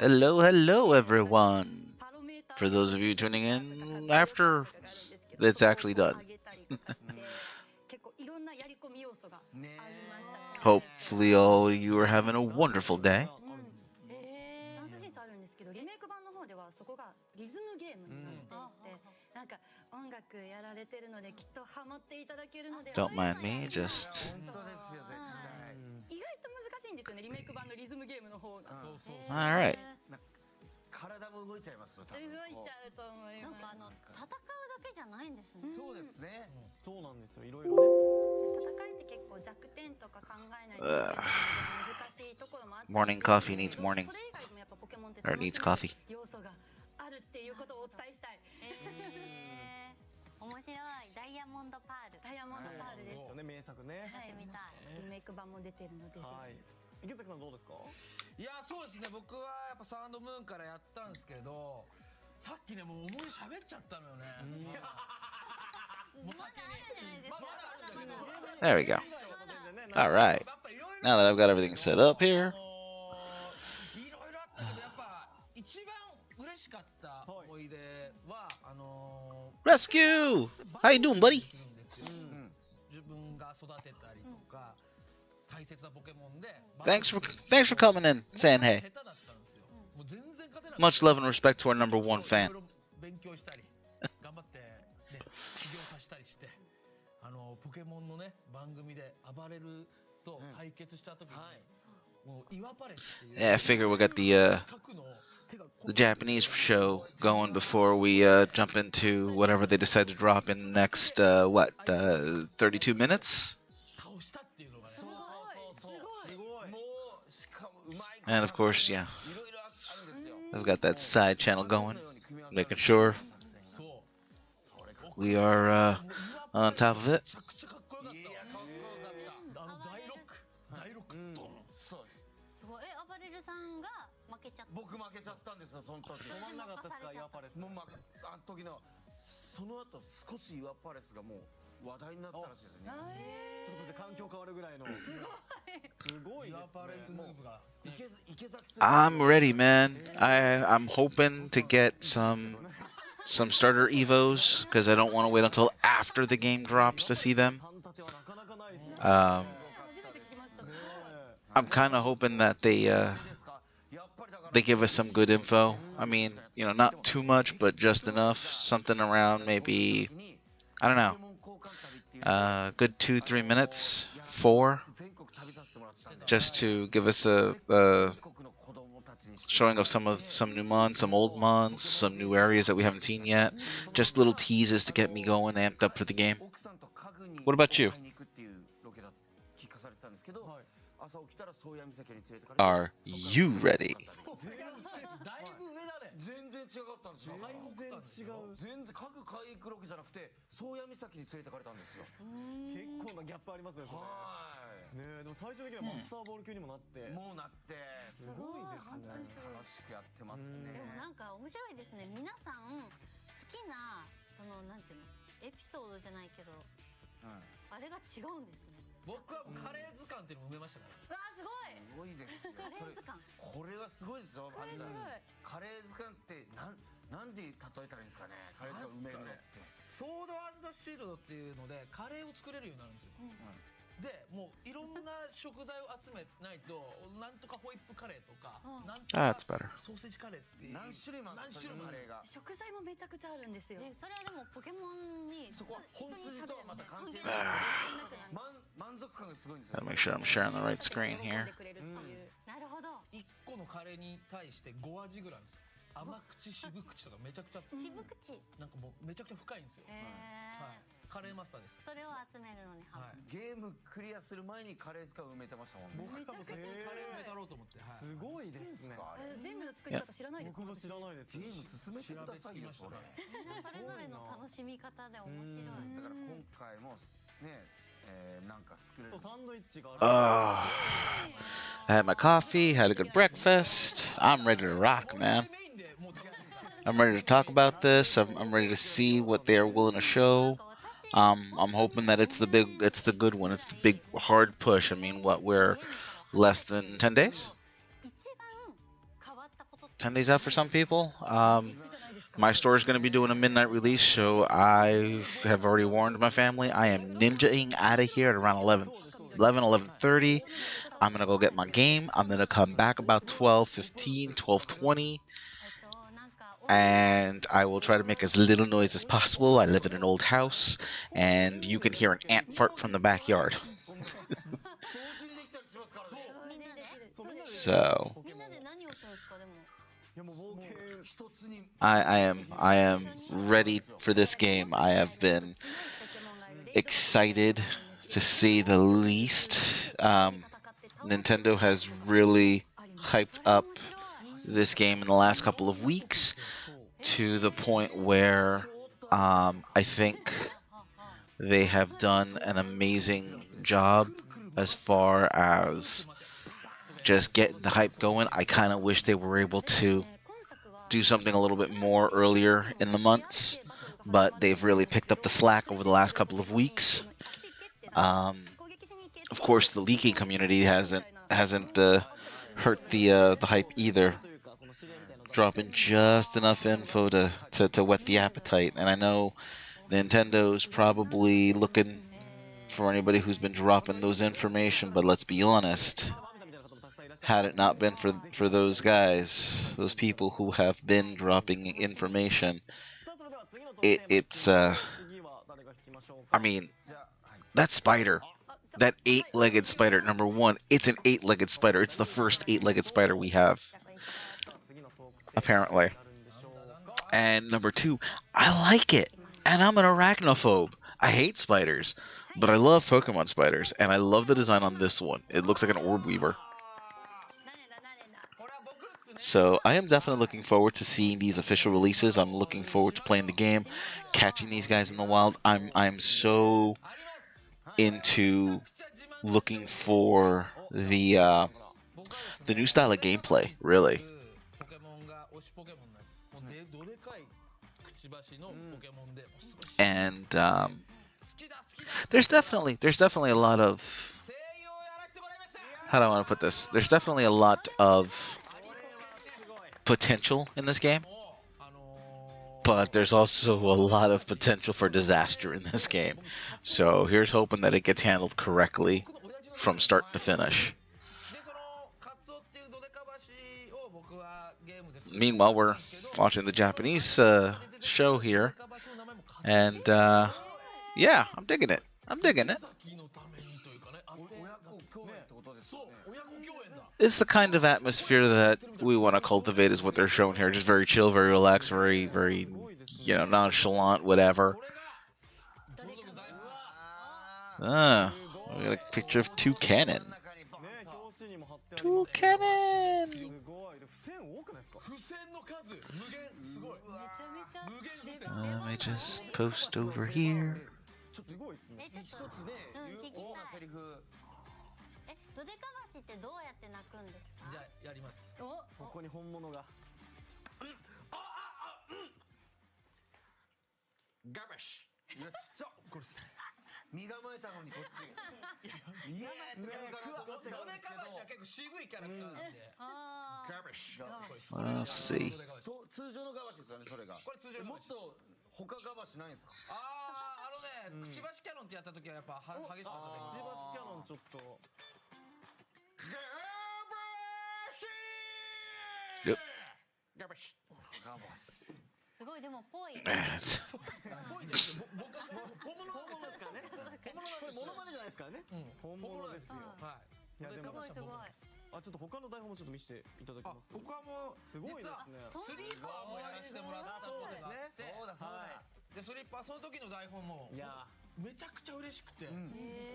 Hello, hello, everyone. For those of you tuning in after it's actually done. Hopefully, all you are having a wonderful day. ダンス審査あるんですけどリメイク版の方ではそこがリズムゲームになっていて、なんか音楽やられてるのできっとハマっていただけるので Don't mind me, just. 本当ですよ絶対意外と難しいんですよねリメイク版のリズムゲームの方が Alright. 体も動いちゃいますよ多分動いちゃうと思います。なんか戦うだけじゃないんですね。そうですねそうなんですよ。いろいろね。戦いって結構弱点とか考えないといけないので難しいところもあって Morning coffee needs morning. それ以外でもやっぱポケモンって Or 楽し needs む coffee. 要素があるっていうことをお伝えしたい。面白い。ダイヤモンドパール。ダイヤモンドパールです。そうね、名作ね。はい、見たい。リメイク版も出てるので。はい。池崎さんどうですか？いやそうですね僕はやっぱサウンドムーンからやったんですけどさっきねもう思い喋っちゃったのよねもう先にまだあるんだけど There we go. Alright. Now that I've got everything set up here. いろいろあったけどやっぱ一番嬉しかった思い出はRescue! How you doing, buddy? 自分が育てたりとか Thanks for coming in, saying hey. Much love and respect to our number one fan. ポケモンのね番組で暴れると対決した時にもう岩パレスっていう Yeah, I figure we'll get the Japanese show going before we jump into whatever they decide to drop in the next 32 minutes. And of course, yeah, I've got that side channel going, making sure we are on top of it. 暴れるさんが負けちゃった。僕負けちゃったんですよその時止まんなかったですか岩パレス。もうあの時のその後少し岩パレスがもう話題になったらしいですねちょっとじゃ環境変わるぐらいのすごい岩パレスムーブが I'm ready, man. I'm hoping to get some starter evos because I don't want to wait until after the game drops to see them. I'm kind of hoping that they give us some good info. I mean, you know, not too much, but just enough. Something around maybe, I don't know, good 2-3 minutes, 4, just to give us a showing of some new mons, some old mons, some new areas that we haven't seen yet. Just little teases to get me going, amped up for the game. What about you? Are you ready? 全然違かったんですよ全然各海域ロケじゃなくて宗谷岬に連れてかれたんですよ結構なギャップありますねそれねでも最終的にはマスターボール級にもなってもうなってすごいですね楽しくやってますねでもなんか面白いですね皆さん好きなそのなんていうのエピソードじゃないけどあれが違うんですね僕はカレー図鑑っていうのを埋めましたからわーすごいすごいですよカレー図鑑これはすごいですよこれすごいカレー図鑑ってなんで例えたらいいんですかねカレー図鑑埋めるのってソード&シールドっていうのでカレーを作れるようになるんですよ、でもういろんな食材を集めないとなんとかホイップカレーとか、なんと That's better. かソーセージカレーっていう何種類もあるんですよカレーが食材もめちゃくちゃあるんですよ。でそれはでもポケモンにそこは本筋とはまた関係関係ないない満足感がすごいんですよ Gotta make sure I'm sharing the right screen here. なるほど1個のカレーに対して5味ぐらいあるんですよ甘口渋口とかめちゃくちゃ渋口なんかもうめちゃくちゃ深いんですよ、はい、カレーマスターですそれを集めるのにハマるゲームクリアする前にカレー使う埋めてましたもんね僕はもうカレー埋めたろうと思って、はい、すごいですね全部の作り方知らないですか？僕も知らないですゲーム進めてくださいよそれそれぞれの楽しみ方で面白いだから今回もねなんか作れるサンドイッチがある I had my coffee, had a good breakfast. I'm ready to rock, man. I'm ready to talk about this. I'm ready to see what they are willing to show. I'm hoping that it's the good one. It's the big hard push. I mean, we're less than 10 days? 一番変わ10 days out for some people. My store is going to be doing a midnight release, so I have already warned my family. I am ninjaing out of here at around 11:30. I'm going to go get my game. I'm going to come back about 12:15, 12:20. And I will try to make as little noise as possible. I live in an old house, and you can hear an ant fart from the backyard. So I am ready for this game. I have been excited to say the least. Nintendo has really hyped up this game in the last couple of weeks to the point where I think they have done an amazing job as far as just getting the hype going. I kind of wish they were able to do something a little bit more earlier in the months, but they've really picked up the slack over the last couple of weeks. Of course, the leaking community hasn't hurt the hype either, dropping just enough info to whet the appetite. And I know Nintendo's probably looking for anybody who's been dropping those information, but let's be honest, had it not been for those guys, those people who have been dropping information, it's I mean, that spider, that 8-legged spider, number one, it's an 8-legged spider. It's the first 8-legged spider we have, apparently. And number two, I like it, and I'm an arachnophobe. I hate spiders, but I love Pokemon spiders, and I love the design on this one. It looks like an orb weaver. So I am definitely looking forward to seeing these official releases. I'm looking forward to playing the game, catching these guys in the wild. I'm so into looking for the new style of gameplay, really. And there's definitely a lot of, how do I want to put this? There's definitely a lot of potential in this game, but there's also a lot of potential for disaster in this game. So here's hoping that it gets handled correctly from start to finish. Meanwhile, we're watching the Japanese show here, and yeah, I'm digging it. It's the kind of atmosphere that we want to cultivate, is what they're showing here. Just very chill, very relaxed, very, nonchalant, whatever. We got a picture of Toucanon. Let me just post over here. ドデカ橋ってどうやって鳴くんですか？じゃあやります。ここに本物が。ガバシ。いやちっちゃ。これ身構えたのにこっち。いやドデカ橋は結構渋いキャラクターなんで。ガバシ。Let's see. 通常のガバシですよねそれが。これ通常の。もっと他ガバシないんですか？くちばしキャノンってやった時はやっぱ激しかった。くちばしキャノンちょっと。Yep. すごいでもぽい。本物ですからね。これモノマネじゃないですからね。本物ですよ。はい。いやでもすごい。ちょっと他の台本もちょっと見せていただきます。他もすごいですね。スリッパもやらせてもらったことがあって。そうだ。でスリッパその時の台本もめちゃくちゃ嬉しくて、こ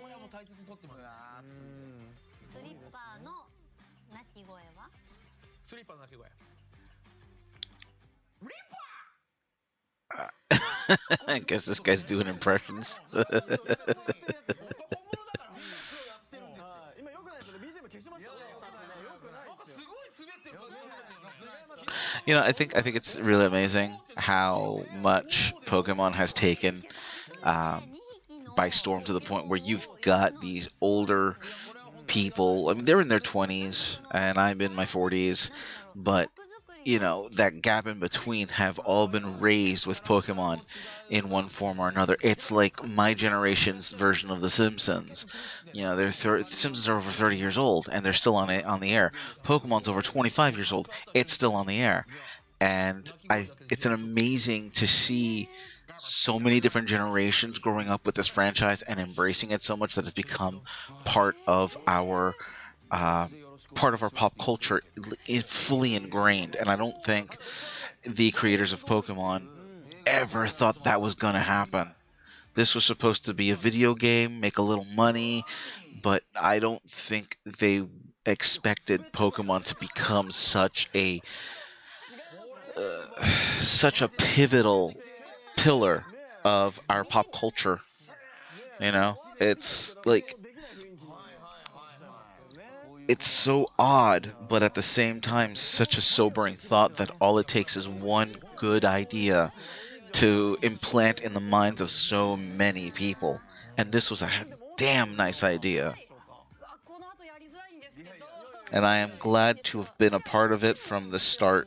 れはもう大切に取ってます。スリッパの鳴き声は？スリッパの鳴き声。I guess this guy's doing impressions. I think it's really amazing how much Pokemon has taken by storm, to the point where you've got these older people, I mean, they're in their 20s and I'm in my 40s, but you know, that gap in between have all been raised with Pokemon in one form or another. It's like my generation's version of The Simpsons. You know, Simpsons are over 30 years old and they're still on the air. Pokemon's over 25 years old. It's still on the air. And it's an amazing to see so many different generations growing up with this franchise and embracing it so much that it's become part of our pop culture, fully ingrained. And I don't think the creators of Pokemon ever thought that was going to happen. This was supposed to be a video game, make a little money, but I don't think they expected Pokemon to become such a pivotal pillar of our pop culture. You know, it's like, it's so odd, but at the same time such a sobering thought that all it takes is one good idea to implant in the minds of so many people. And this was a damn nice idea. And I am glad to have been a part of it from the start.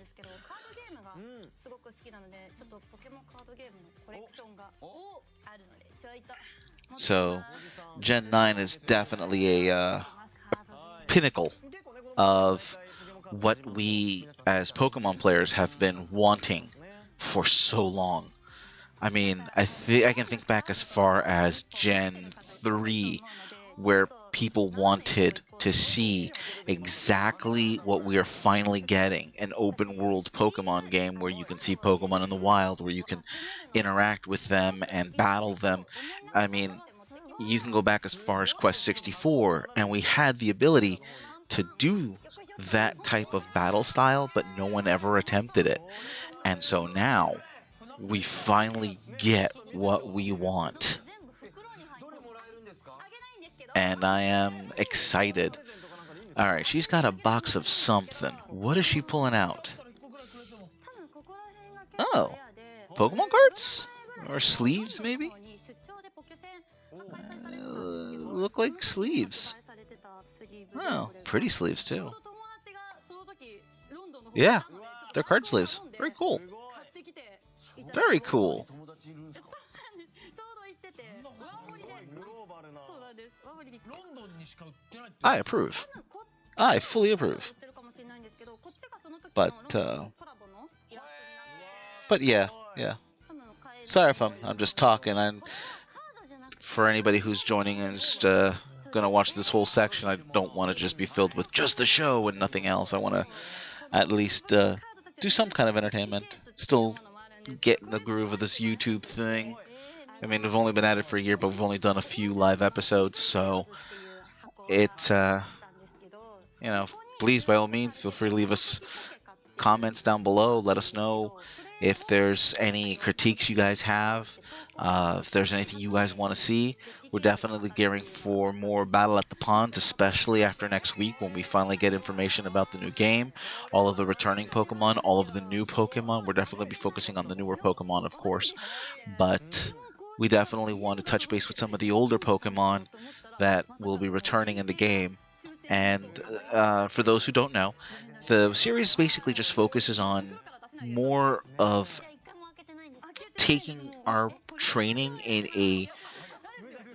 So, Gen 9 is definitely a pinnacle of what we as Pokemon players have been wanting for so long. I mean, I can think back as far as Gen 3, where people wanted to see exactly what we are finally getting, an open world Pokemon game where you can see Pokemon in the wild, where you can interact with them and battle them. I mean, you can go back as far as Quest 64, and we had the ability to do that type of battle style, but no one ever attempted it. And so now, we finally get what we want. And I am excited. Alright, she's got a box of something. What is she pulling out? Oh, Pokemon cards? Or sleeves, maybe? Look like sleeves. Oh, pretty sleeves, too. Yeah, they're card sleeves. Very cool. Very cool. I approve. I fully approve. But yeah. Sorry if I'm just talking. And for anybody who's joining and is gonna watch this whole section, I don't want to just be filled with just the show and nothing else. I want to at least do some kind of entertainment. Still get in the groove of this YouTube thing. I mean, we've only been at it for a year, but we've only done a few live episodes, so it, you know, please, by all means, feel free to leave us comments down below. Let us know if there's any critiques you guys have, if there's anything you guys want to see. We're definitely gearing for more Battle at the Ponds, especially after next week when we finally get information about the new game, all of the returning Pokemon, all of the new Pokemon. We're definitely be focusing on the newer Pokemon, of course, but we definitely want to touch base with some of the older Pokemon that will be returning in the game. And for those who don't know, the series basically just focuses on more of taking our training in a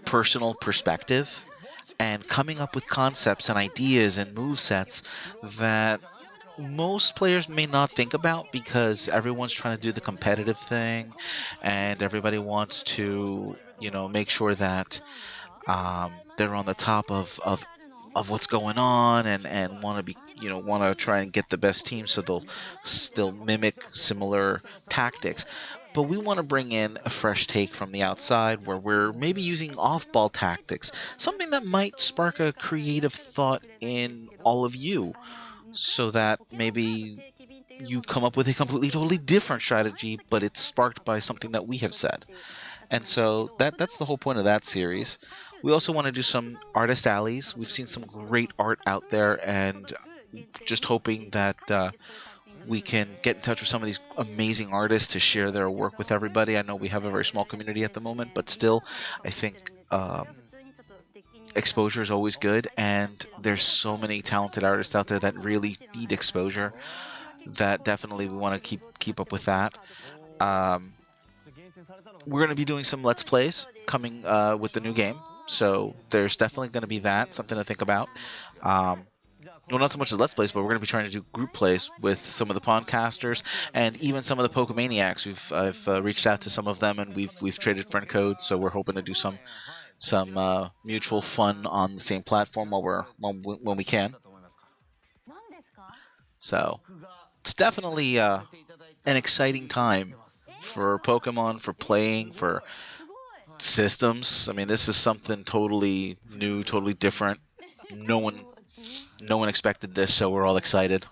personal perspective and coming up with concepts and ideas and movesets that most players may not think about, because everyone's trying to do the competitive thing and everybody wants to, you know, make sure that they're on the top of what's going on and want to be, you know, want to try and get the best team, so they'll mimic similar tactics. But we want to bring in a fresh take from the outside, where we're maybe using off-ball tactics, something that might spark a creative thought in all of you, so that maybe you come up with a totally different strategy, but it's sparked by something that we have said. And so that's the whole point of that series. We also want to do some artist alleys. We've seen some great art out there, and just hoping that we can get in touch with some of these amazing artists to share their work with everybody. I know we have a very small community at the moment, but still, I think exposure is always good, and there's so many talented artists out there that really need exposure. That definitely we want to keep up with that. Um, we're going to be doing some Let's Plays coming with the new game, so there's definitely going to be that, something to think about. Well, not so much as Let's Plays, but we're going to be trying to do group plays with some of the podcasters and even some of the Pokemaniacs. I've reached out to some of them, and we've traded friend codes, so we're hoping to do some mutual fun on the same platform when we can. So it's definitely an exciting time for Pokemon, for playing, for systems. I mean, this is something totally new, totally different. No one expected this, so we're all excited.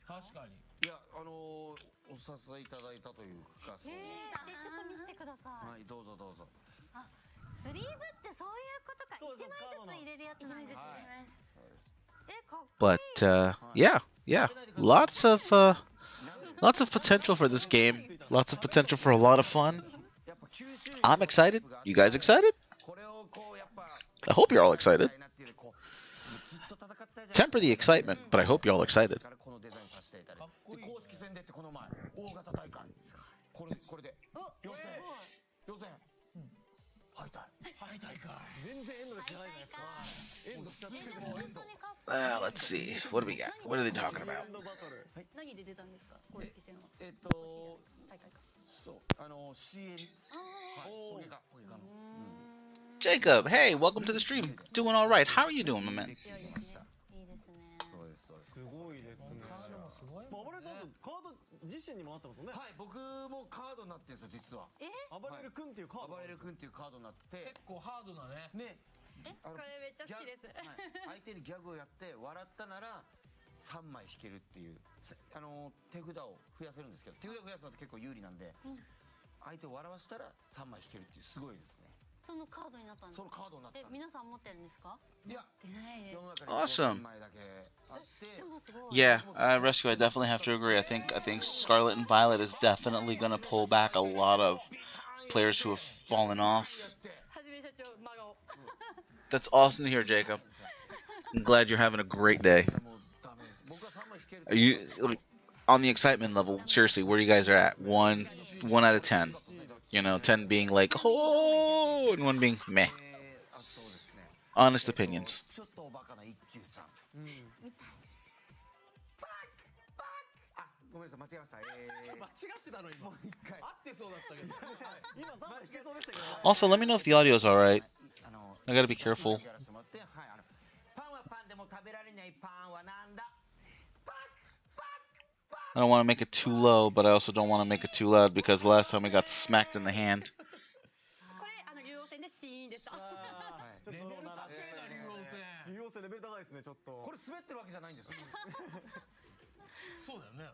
確かに。いやお誘いいただいたというか、そう。ちょっと見せてください。はい、どうぞどうぞ。スリーブってそういうことか。一枚ずつ入れるやつなんですね。かっこいい。 But yeah, lots of potential for this game. Lots of potential for a lot of fun. I'm excited. You guys excited? I hope you're all excited. Temper the excitement, but I hope you're all excited. かっこいい。公式戦でってこの前大型大会これで予選敗退敗退か。全然エンドレスじゃないじゃないですか。エンドしちゃってるけど。本当にかっこ Let's see. What do we got? What are they talking エ about? ンドバトル。はい。何で出たんですか、公式戦は。大会か。そうCL ポケカの Jacob, hey, welcome to the stream. Doing all right. How are you doing, my man? いいですね。そうですそうですすごいですね。でもすごいもんね。暴れさんとカード自身にもなってますもんね。はい僕もカードになってるんですよ実は暴れる君っていうカード。暴れる君っていうカードになってて結構ハードなね。ねこれめっちゃ好きです。相手にギャグをやって笑ったなら3枚引けるっていう手札を増やせるんですけど手札を増やすのって結構有利なんで相手を笑わしたら3枚引けるっていうすごいですねそのカードになったんですか。そのカードになったんです皆さん持ってるんですか。いや出ないで世の中に Awesome. 3枚だけあってでもすごい。 Yeah, Rescue, I definitely have to agree. I think Scarlet and Violet is definitely going to pull back a lot of players who have fallen off. はじめ社長真顔。 That's awesome to hear, Jacob. I'm glad you're having a great day. もうダメ僕は3枚引ける Are you on the excitement level? Seriously, where you guys are at? One out of 10. You know, 10 being like oh, and 1 being meh. そうですね Honest opinions. ちょっとおバカな一休さんごめんなさい間違えました間違ってたの今。もう一回合ってそうだったけど。今3枚引けそうでしたけどね。 Also, let me know if the audio's alright. あの I gotta be careful. やらせてもらってはいパンはパンでも食べられないパンはなんだ I don't want to make it too low, but I also don't want to make it too loud because last time we got smacked in the hand. これ竜王戦でシーンでした。ちょっとレベル高いな竜王戦。竜王戦レベル高いですねちょっと。これ滑ってるわけじゃないんですよそうだよね。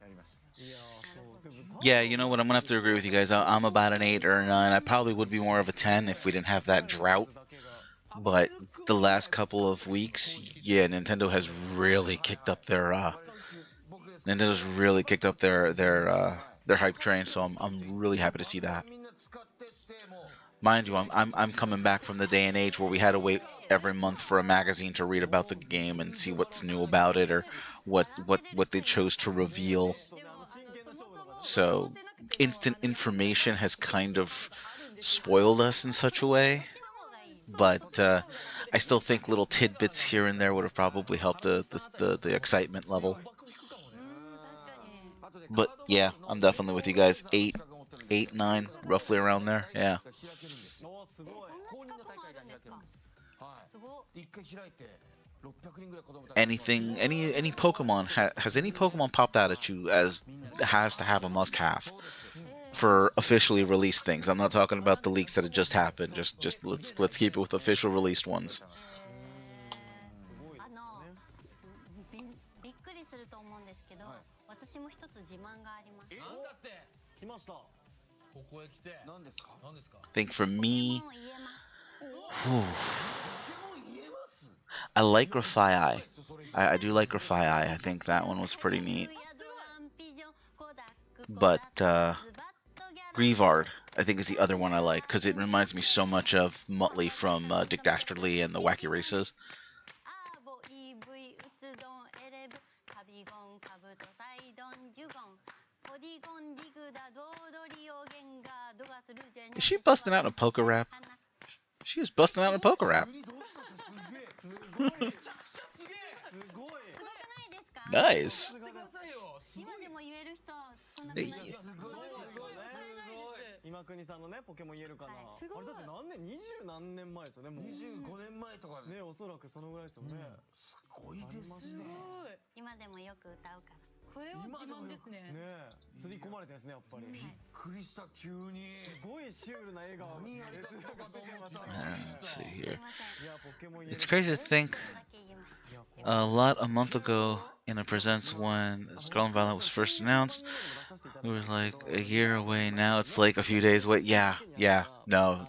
やりましたいやそうでも Yeah, you know what? I'm gonna have to agree with you guys. I'm about an 8 or a 9. I probably would be more of a 10 if we didn't have that drought. But the last couple of weeks, yeah, Nintendo has really kicked up their Nintendo's really kicked up their hype train. So I'm really happy to see that. みんな使ってってもう Mind you, I'm coming back from the day and age where we had to wait every month for a magazine to read about the game and see what's new about it or what they chose to reveal. So instant information has kind of spoiled us in such a way. But I still think little tidbits here and there would have probably helped the excitement level. あとで But yeah, I'm definitely with you guys. 8, 9, roughly around there. Yeah. 開けるんですよおすごい。公認の大会が開けるんですはいすごで一回開いて600人ぐらい子供たち Anything, any Pokemon has any Pokemon popped out at you as has to have a must-have for officially released things? I'm not talking about the leaks that had just happened. Just let's keep it with official released ones. びっくりすると思うんですけど、私も一つ自慢があります。なんだって来ました。ここへ来て。何ですか 何ですか。 I think for me, もう言えます。 whew, ポケモン言えます I like Grafai. I do like Grafai. I think that one was pretty neat. But Grievard I think is the other one I like because it reminds me so much of Muttley from Dick Dastardly and the Wacky Races. アーボ EV うつどんエレブカビゴンカブトサイドンジュゴンポディゴンディグダドードリオゲンガードガスルジェン Is she busting out in a poker rap? She was busting out in a poker rap. 急にどうしたってすげえすごいすごくないですか Nice. やってくださいよ。すごい今でも言える人そんなえいことないですすごい今国さんのねポケモン言えるかな、はいすごいあれだって何年20何年前ですよねもう25年前とかねおそらくそのぐらいですよね、すごいですすねごい。今でもよく歌うからこれは自慢ですね。ねえ刷り込まれてるんですねやっぱり、びっくりした急にすごいシュールな笑顔何やりたかったかと思ってた Let's see すい here. ません いやポケモン言える It's crazy to think だけ言いました a lot a month ago in a presents when Scarlet and Violet was first announced. It was like a year away. Now it's like a few days away. Yeah. No,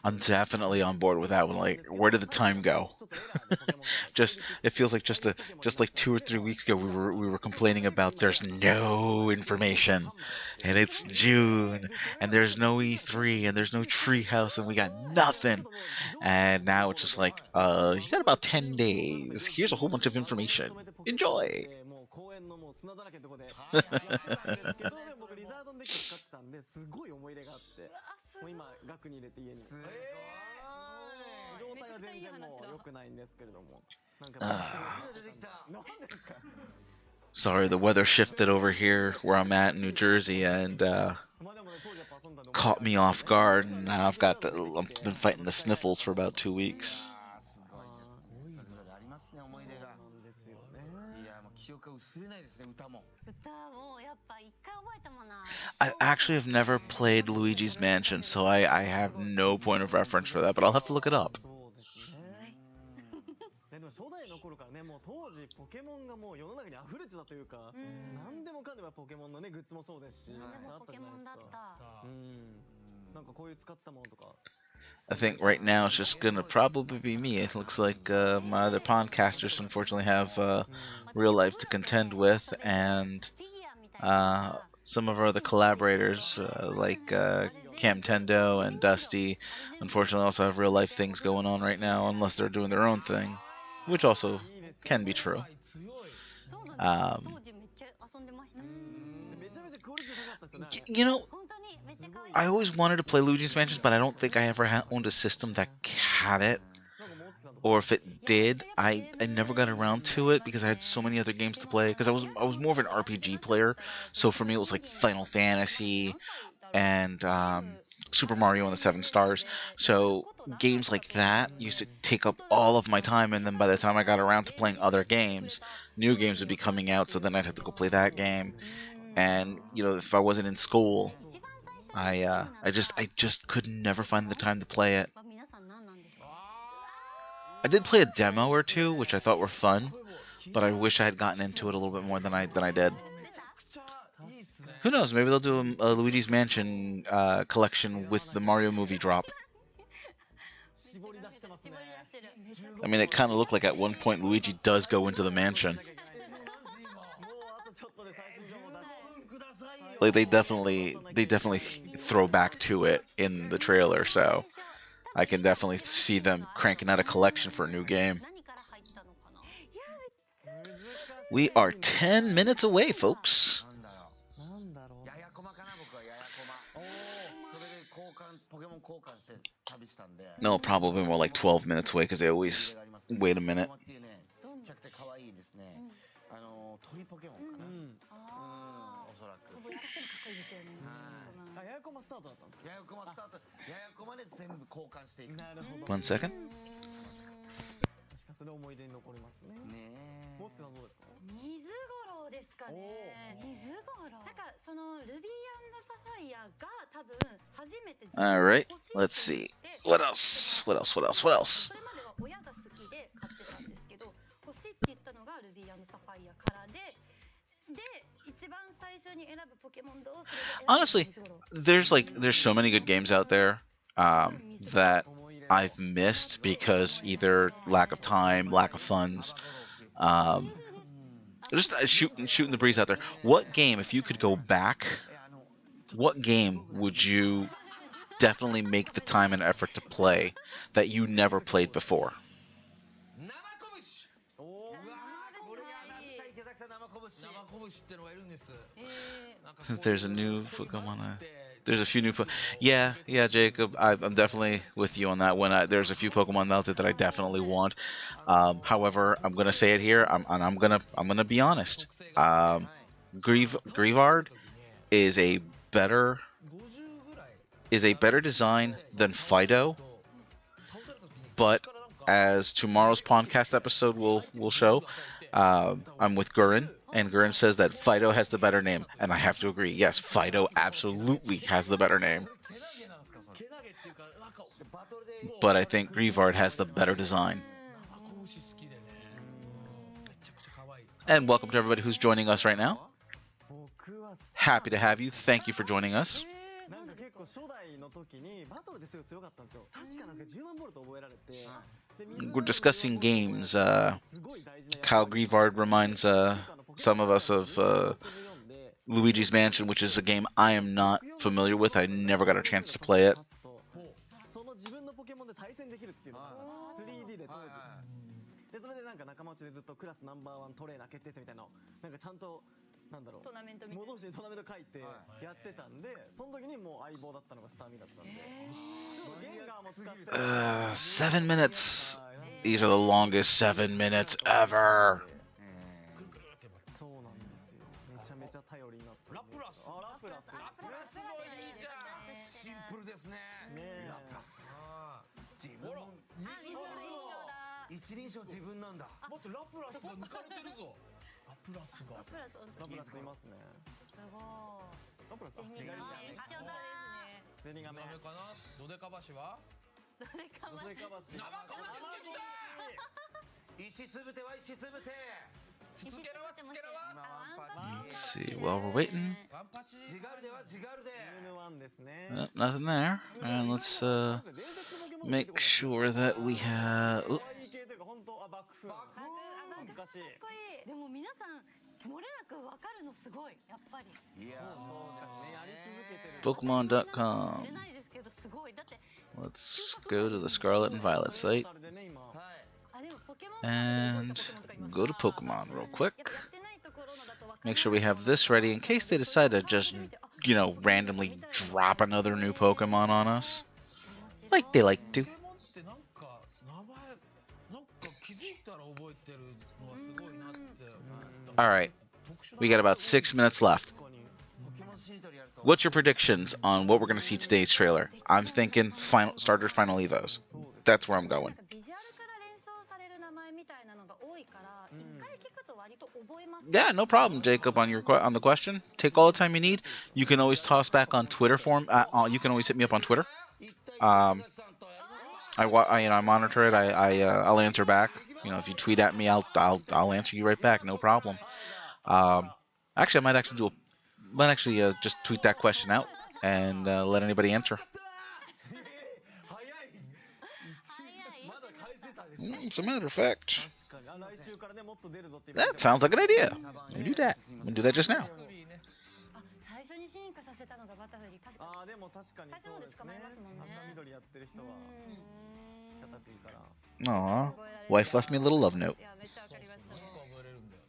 I'm definitely on board with that one. Like, where did the time go? It feels like just like 2 or 3 weeks ago we were complaining about there's no information, and it's June, and there's no E3, and there's no Treehouse, and we got nothing. And now it's just like, you got about 10 days. Here's a whole bunch of information. Enjoy. もう公園のもう砂だらけのとこでやったんですけど僕リザードンデッキ使ってたんですごい思い入れがあってもう今額に入れて家にすごい状態は全然もう良くないんですけれどもなんか出てきた何ですか Sorry, the weather shifted over here where I'm at in New Jersey, and まあでもね当時やっぱ遊んだの caught me off guard. And now I've been fighting the sniffles for about 2 weeks. すごいですねそれぞれありますね思い出がなんですよねいやもう記憶が薄れないですね歌も歌もやっぱ一回覚えたもんな I actually have never played Luigi's Mansion, so I have no point of reference for that, but I'll have to look it up. そうですねでも初代の頃からねもう当時ポケモンがもう世の中に溢れてたというか何でもかんでもポケモンのねグッズもそうですしでもポケモンだったなんかこういう使ってたものとか I think right now it's just gonna probably be me. It looks like my other podcasters unfortunately have real life to contend with, and some of our other collaborators like Camtendo and Dusty unfortunately also have real life things going on right now, unless they're doing their own thing, which also can be true. そうなんです当時めっちゃ遊んでました めちゃめちゃクオリティ高かったですよね You know, 本当にめっちゃ可愛い I always wanted to play Luigi's Mansion, but I don't think I ever owned a system that had it. なんかもうつきさんとか Or if it did, I never got around to it because I had so many other games to play. Because I was more of an RPG player, so for me it was like Final Fantasy and Super Mario and the Seven Stars. So games like that used to take up all of my time, and then by the time I got around to playing other games, new games would be coming out, so then I'd have to go play that game. And you know, if I wasn't in school, I just could never find the time to play it. 皆さん何なんですか I did play a demo or two, which I thought were fun, but I wish I had gotten into it a little bit more than I did. めちゃくちゃいいっすね Who knows? Maybe they'll do a Luigi's Mansion collection with the Mario movie drop. 絞り出してますね I mean, it kind of looked like at one point Luigi does go into the mansion. もうあとちょっとで最新情報出してくださいよ Like they definitely throw back to it in the trailer, so I can definitely see them cranking out a collection for a new game. 何から入ったのかな We are 10 minutes away, folks. なんだろうなんだろうややこまかな僕はややこまそれでポケモン交換して旅したんで No, probably more like 12 minutes away because they always wait a minute. っていうねちっちゃくて可愛いですね鳥ポケモンかなあおそらくどうやってしてもかっこいいですよね。あややこまスタートだったんですかややこまスタートややこまで全部交換していくなるほど One second. 確かそれ思い出に残りますねねえもうつきさんどうですか水頃ですかね。水頃なんかそのルビーサファイアが多分初めて All right, let's see. What else? What else? What else? What else? それまでは親が好きで買ってたんですけど、欲しいって言ったのがルビーサファイアからで、一番最初に選ぶポケモンどうする？ Honestly, there's so many good games out there that I've missed because either lack of time, lack of funds. Just shooting the breeze out there. What game, if you could go back what game would you definitely make the time and effort to play that you never played before? 生拳おーこれやった池崎さん生拳生拳ってのがいるんです。なんか There's a new Pokemon. There's a few new. Yeah, Jacob. I'm definitely with you on that one. There's a few Pokemon out there that I definitely want. However, I'm gonna say it here. I'm gonna be honest. Grievard is a better 50ぐらい is a better design than Fido, but as tomorrow's podcast episode will show, I'm with Gurren, and Gurren says that Fido has the better name, and I have to agree. Yes, Fido absolutely has the better name, けなげなんですかそれけなげっていうかなんかバトルで but I think Grievard has the better design. 生拳好きでねめちゃくちゃ可愛い And welcome to everybody who's joining us right now. 僕は Happy to have you. Thank you for joining us. なんか結構初代の時にバトルですごい強かったんですよ。確かなんですけど10万ボルト覚えられて、で水 We're discussing games. すごい大事なやつ How Grievard reminds some of us of Luigi's Mansion, which is a game I am not familiar with. I never got a chance to play it. その自分のポケモンで対戦できるっていうのが 3D で当時でそれでなんか仲間内でずっとクラスナンバーワントレーナー決定戦みたいなのなんかちゃんとなんだろうトーナメントみたいな戻してトーナメント書いてやってたんでその時にもう相棒だったのがスターミーだったんでちょっとゲンガーも使って 7 minutes. These are the longest 7 minutes ever. くるくるって回ってそうなんですよめちゃめちゃ頼りになってラプラスあラプラスラプラスもいいじゃんシンプルですねねえラプラスあ自分ーほらの水の一人称自分なんだ待ってラプラスが抜かれてるぞラプラスがプラスラプラスいますねすごラプラスあい。ゼニガメ一緒だ。ゼニガメダメかなドデカバシはどれかドまセカバシ生拳出てきた石つぶては石つぶてつつけらはつつけらは今ワンパ Let's see. While we're waiting, ワンパチジガルではジガルで N1 ですね nothing there. And let's make sure that we have. 可愛い系というか本当あ爆風恥ずかしいかっこいい。でも皆さん漏れなくわかるのすごいやっぱり。いや確かにねやり続けてる Pokemon.com. 知れないですけどすごい。だって Let's go to the Scarlet and Violet site トータルでね今はいあでもポケモン and go to Pokemon real quick. やってないところのだとわかんない Make sure we have this ready in case they decide to just, randomly drop another new Pokemon on us. Like they like to. ポケモンってなんか名前なんか気づいたら覚えてるのはすごいなって思った Alright, 特殊だ we got about 6 minutes left. ここにポケモンシートでやると What's your predictions on what we're going to see today's trailer? I'm thinking final starters, final evos. That's where I'm なん going. かビジュアルから連想される名前みたいなのが多いから一回聞くと割と覚えます。 Yeah, no problem, Jacob. On the question, take all the time you need. You can always toss back on Twitter form. You can always hit me up on Twitter. 一体 Um, 池崎さんとやるのか I monitor it. I'll answer back. If you tweet at me, I'll answer you right back. No problem. Actually, I might actually just tweet that question out and let anybody answer. 早い早いまだ返せたでしょ As a matter of fact, 確かに来週からねもっと出るぞっていう that sounds like an idea. We do that. We do that just now. フリーねあ最初に進化させたのがバタフリー確かに。ああでも確かにそうですね最初ので捕まえますもんね赤緑やってる人はキャタピーから Aw, wife left me a little love note. いやめっちゃわかりましたなんか覚えれるんだよ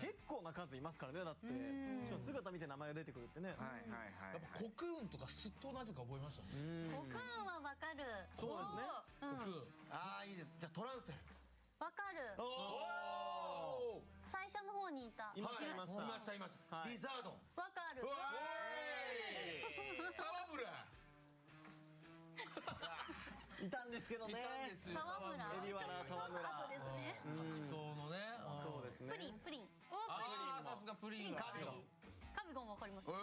ね結構な数いますからねだってうんしかも姿見て名前が出てくるってねはいはいはいやっぱコクーンとかすっとなぜか覚えましたねうんコクーンはわかるそうですねうんコクーンああいいですじゃあトランセルわかるおお最初の方にいたいましたいましたいましたいましたはいリザードわかるうわサワブラいたんですけどねいたんですよ沢村エリワラ沢村後ですねうん人のねそうですねプリンプリンああさすがプリンがカビゴンカビゴンわかりますおも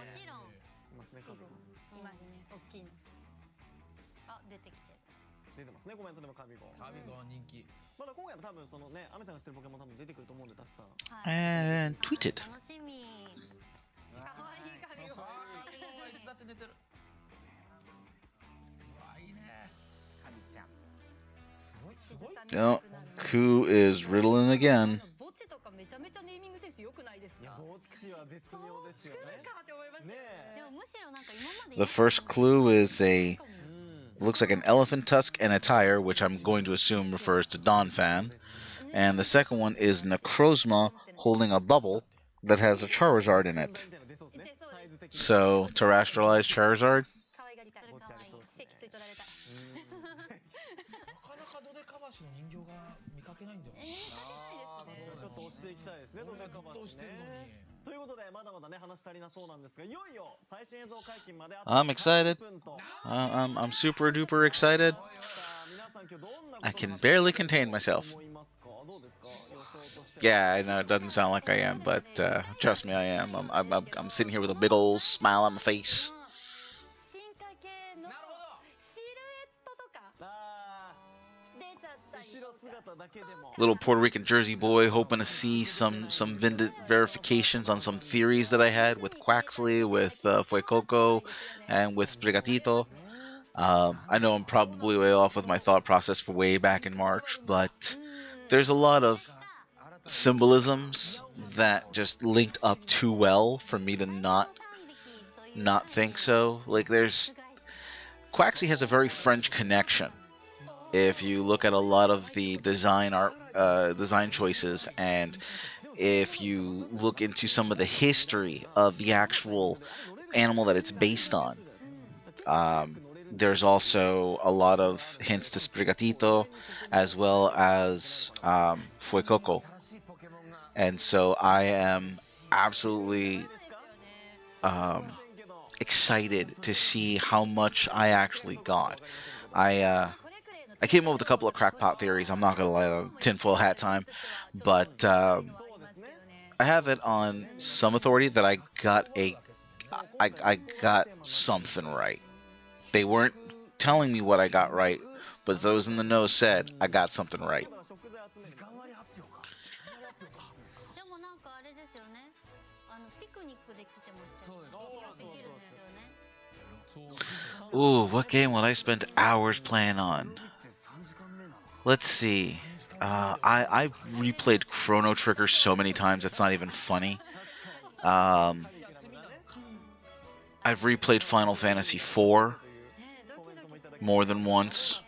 いちろんいますねカビゴンいますね大きいの。あ出てきてる出てますねコメントでもカビゴンカビゴン人気まだ今夜も多分そのねアメさんが知ってるポケモン多分出てくると思うんでたくさんはい And tweet it. 楽しみかわいいカビゴンああいつだって寝てるうわいいねカビちゃんすごいすごい No, Ku is riddling again. 墓地とかめちゃめちゃネーミングセンス良くないですですか？ぼっちは絶妙ですよね。かって思いましたよね。でもむしろなんか今まで The first clue is a 確かに looks like an elephant tusk and a tire, which I'm going to assume refers to Don Fan. And the second one is Necrozma holding a bubble that has a Charizard in it. 出そうですね。サイズ的に。 So, terrestrialized Charizard? 可愛がりたい。ぼっちありそうですね。席吸い取られたい。なかなかドデカバシの人形が見かけないんだよね。あー確かにちょっと押していきたいですね。どでかばしずっと押してるのね。に。ということでまだまだね話足りなそうなんですが、いよいよ最新映像解禁まであと I'm excited. 30分と。 I'm super duper excited. 皆さん今日どんなこと I can barely contain myself. 思いますか？どうですか？予想として。 Yeah, I know it doesn't sound like I am, but trust me, I am. I'm sitting here with a big old smile on my face. 進化系のなるほど。シルエットとかあ出ちゃったりー後ろ姿だけでも。 Little Puerto Rican Jersey boy hoping to see some verifications on some theories that I had with Quaxley, with Fuecoco, and with Sprigatito. I know I'm probably way off with my thought process for way back in March, but there's a lot of symbolisms that just linked up too well for me to not think so. Like Quaxley has a very French connection. If you look at a lot of the design choices, and if you look into some of the history of the actual animal that it's based on, there's also a lot of hints to Sprigatito as well as Fuecoco. And so I am absolutely excited to see how much I actually got. I came up with a couple of crackpot theories. I'm not gonna lie, tinfoil hat time, but I have it on some authority that I got something right. They weren't telling me what I got right, but those in the know said I got something right. 時間割発表か。でもなんかあれですよね。ピクニックで来てましたよ。できるんですよね。 Ooh, what game will I spend hours playing on? 3時間目なのか。 Let's see. I've replayed Chrono Trigger so many times it's not even funny. I've replayed Final Fantasy IV more than once.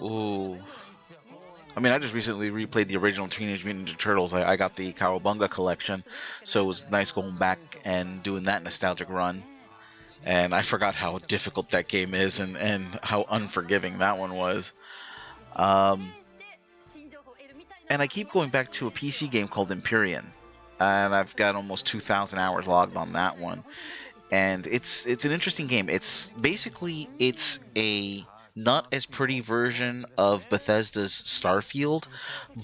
Ooh. I mean, I just recently replayed the original Teenage Mutant Ninja Turtles. I got the Cowabunga collection, so it was nice going back and doing that nostalgic run. And I forgot how difficult that game is and how unforgiving that one was. And I keep going back to a PC game called Empyrean, and I've got almost 2,000 hours logged on that one. And it's an interesting game. It's a not as pretty version of Bethesda's Starfield,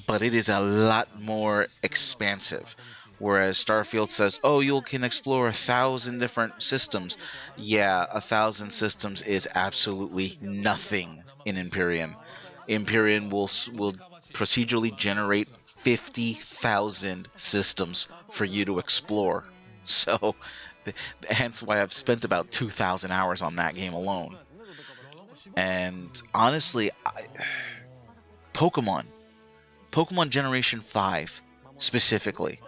but it is a lot more expansive. Whereas Starfield says, oh, you can explore 1,000 different systems. Yeah, 1,000 systems is absolutely nothing in Empyrean. Empyrean will procedurally generate 50,000 systems for you to explore. So, hence why I've spent about 2,000 hours on that game alone. And honestly, Pokemon Generation 5 specifically.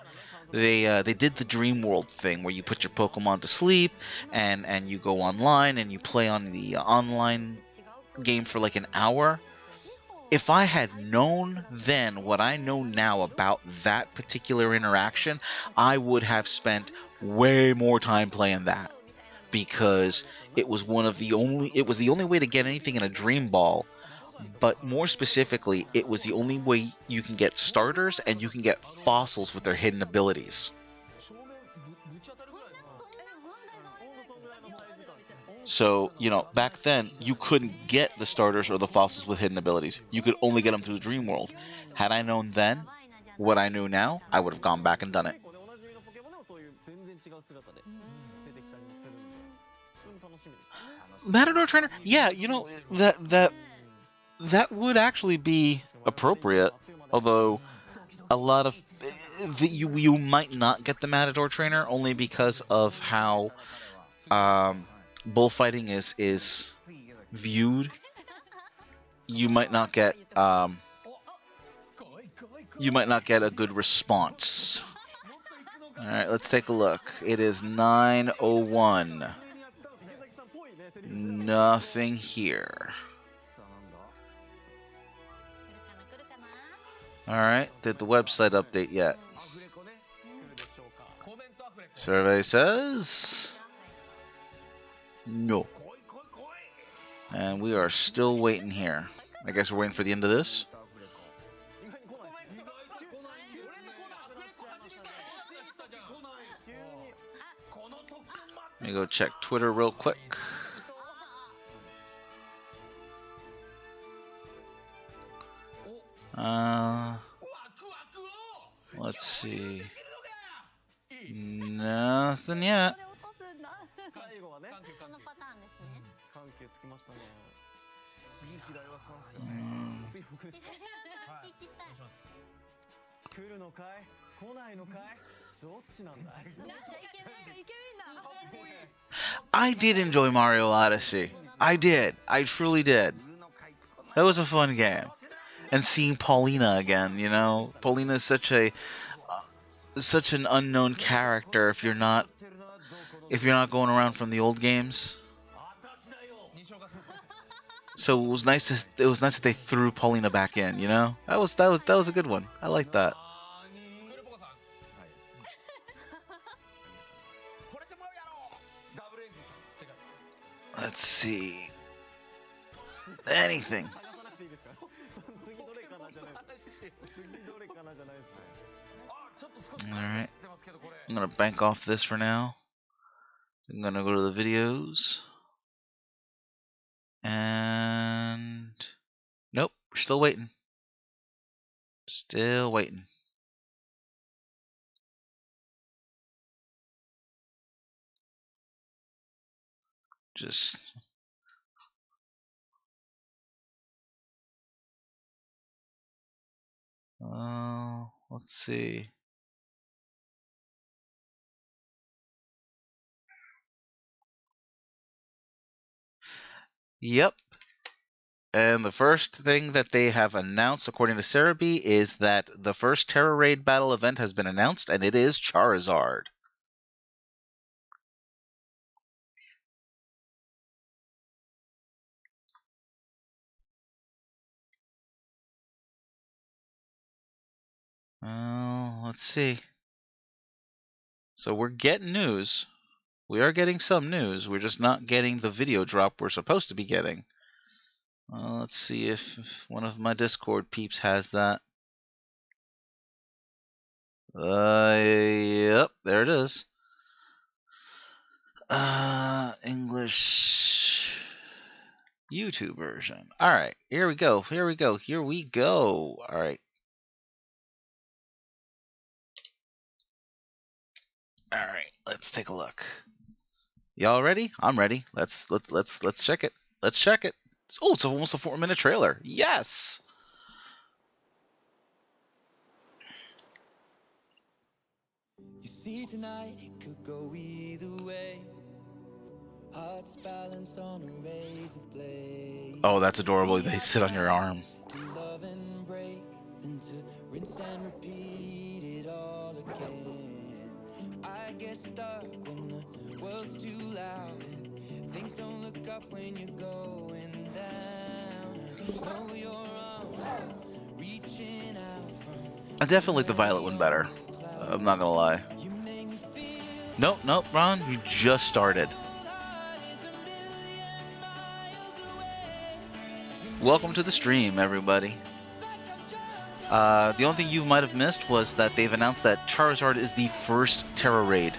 They did the Dream World thing where you put your Pokemon to sleep and you go online and you play on the online game for like an hour. If I had known then what I know now about that particular interaction, I would have spent way more time playing that, because it was the only way to get anything in a Dream Ball, but more specifically, it was the only way you can get starters and you can get fossils with their hidden abilities. So, back then, you couldn't get the starters or the fossils with hidden abilities. You could only get them through the Dream World. Had I known then what I know now, I would have gone back and done it. Matador Trainer? Yeah, that would actually be appropriate. Although, a lot of you might not get the Matador Trainer only because of how bullfighting is viewed. You might not get you might not get a good response. All right, let's take a look. It is 9:01. 池崎さんっぽいねセリフ。 Nothing here. さあなんだ 来るかな All right, did the website update yet? アフレコね来るでしょうか。コメントアフレコ Survey says no. 来い来い来い And we are still waiting here. I guess we're waiting for the end of this. アフレコ意外に来ないですね。意外と来ない急に来なくなっちゃいましたね来ない急に。この時を待 Let me go check Twitter real quick. お Uh, ワクワクを let's see. できるのかいい Nothing yet. これ落とすんだ。最後はね。そのパターンですね緩急つきましたね。次平岩さんっすよ Mm, 次僕ですか。はい聞きたいお願いします来るのかい来ないのかいどっちなんだい。イケメンだイケメンだ。 I did enjoy Mario Odyssey. I did. I truly did. 売るのかい来ない That was a fun game. And seeing Paulina again, you know, Paulina is such an unknown character if you're not going around from the old games. 私だよ 認証がする So it was nice that they threw Paulina back in, you know? That was a good one. I like that. クルポコさんはい惚れてまうやろダブルエンジンさん正解 Let's see. Anything. 探さなくていいですか。その次どれかなじゃないです。話してよ次どれかなじゃないです。あちょっと少し Alright. ってますけどこれ I'm gonna bank off this for now. I'm gonna go to the videos. And nope, we're still waiting. Still waiting. Just let's see. Yep. And the first thing that they have announced, according to Sarah B, is that the first Terror Raid battle event has been announced, and it is Charizard. Let's see. So we're getting news. We are getting some news. We're just not getting the video drop we're supposed to be getting. Let's see if one of my Discord peeps has that. Yep, there it is. English YouTube version. All right, here we go. Here we go. Here we go. All right. All right, let's take a look. Y'all ready? I'm ready. Let's check it. Let's check it. Oh, it's almost a 4-minute trailer. Yes. You see tonight it could go either way. Hearts balanced on a razor blade. Oh, that's adorable. They sit on your arm. To love and break, then to rinse and repeat it all again. I get stuck when the world's too loud and things don't look up when you're going down. I know your arms are reaching out from. I definitely like the Violet one better. I'm not gonna lie. You make me feel Nope, Ron, you just started. Welcome to the stream, everybody. The only thing you might have missed was that they've announced that Charizard is the first Terra Raid.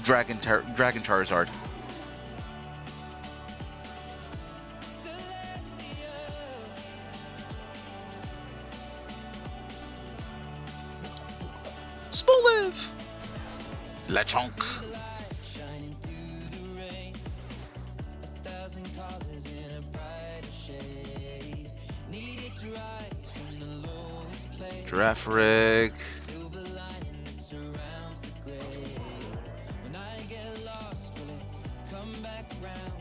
Dragon Charizard. Smoliv! Lechonk. shining through the rain. 1,000 colors in a brighter shade. Needed to rise from the lowest place. Girafarig. Silver lining that surrounds the gray. When I get lost, will it come back round?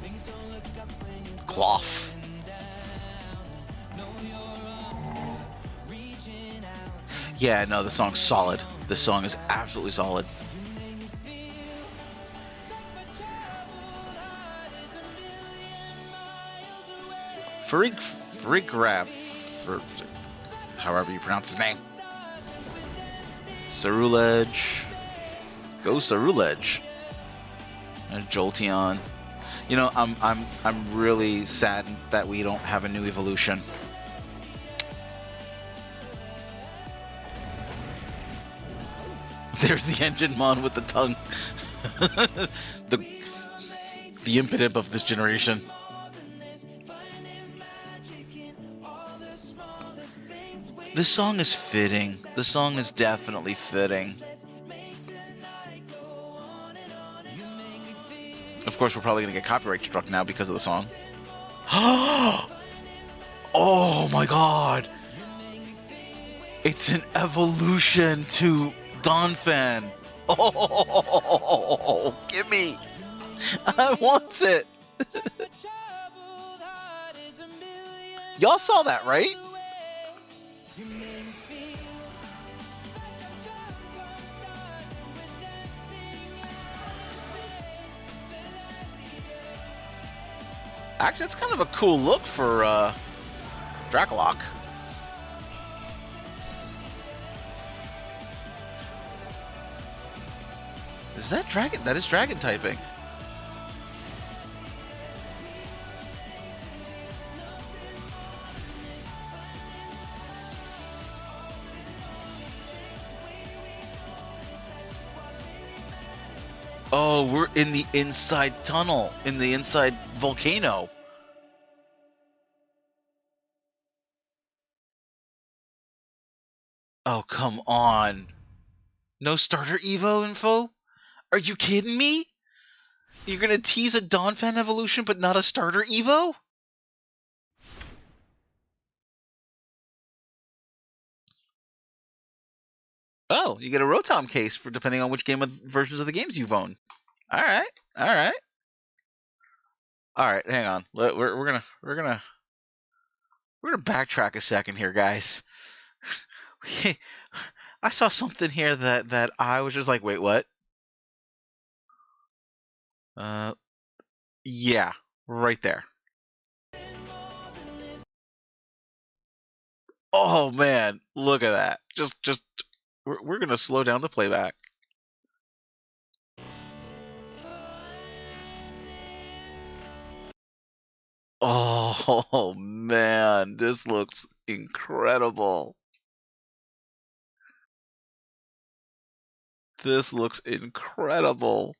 Things don't look up when you're Cloth. going down. Know your arms Yeah, no, the song's solid. The song is absolutely solid. Farik Rap, for however you pronounce his name. Cerulege. Go Cerulege. And Jolteon. You know, I'm really saddened that we don't have a new evolution. There's the Enginemon with the tongue. the impotent of this generation. This song is fitting. This song is definitely fitting. Of course, we're probably going to get copyright struck now because of the song. Oh my god! It's an evolution to Donphan. Oh, gimme! I want it! Y'all saw that, right? Actually, that's kind of a cool look for Dracolock. Is that dragon? That is dragon typing. Oh, we're in the inside tunnel, in the inside volcano. Oh, come on. No starter Evo info? Are you kidding me? You're gonna tease a Donphan evolution but not a starter Evo? Oh, you get a Rotom case for depending on which versions of the games you've owned. All right, all right, all right. Hang on. We're gonna backtrack a second here, guys. I saw something here that I was just like, wait, what? Yeah, right there. Oh man, look at that. Just we're gonna slow down the playback. Oh man, this looks incredible. This looks incredible.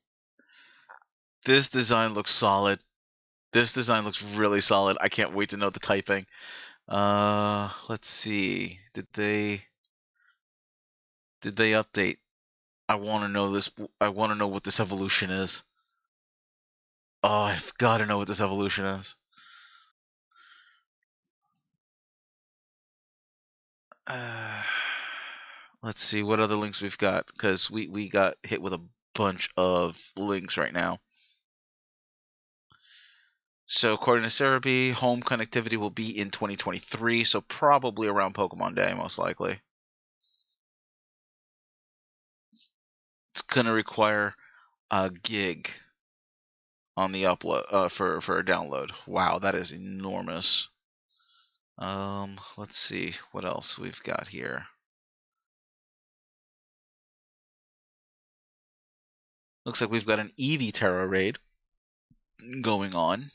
This design looks solid. This design looks really solid. I can't wait to know the typing. Let's see. Did they update? I want to know this. I want to know what this evolution is. Oh, I've got to know what this evolution is. Let's see what other links we've got, because we got hit with a bunch of links right now. So according to Cerebi, home connectivity will be in 2023, so probably around Pokemon Day, most likely. It's gonna require a gig on the upload for a download. Wow, that is enormous. Let's see what else we've got here. Looks like we've got an Eevee Terra raid going on.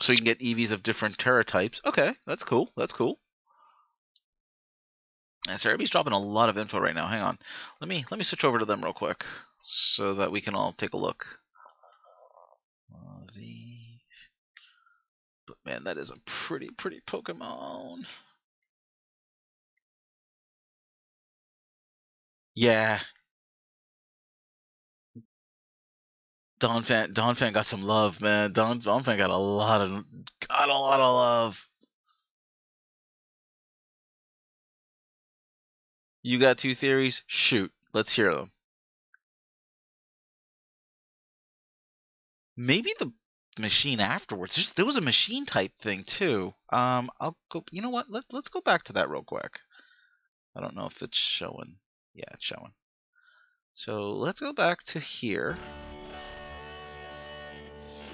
So you can get EVs of different Terra types. Okay, that's cool. That's cool. And Cerebi's dropping a lot of info right now. Hang on. Let me switch over to them real quick so that we can all take a look. But man, that is a pretty Pokemon. Yeah. Donphan got some love, man. Donphan got a lot of love. You got two theories? Shoot. Let's hear them. Maybe the machine afterwards. There was a machine type thing too. I'll go. You know what? Let's go back to that real quick. I don't know if it's showing. Yeah, it's showing. So let's go back to here.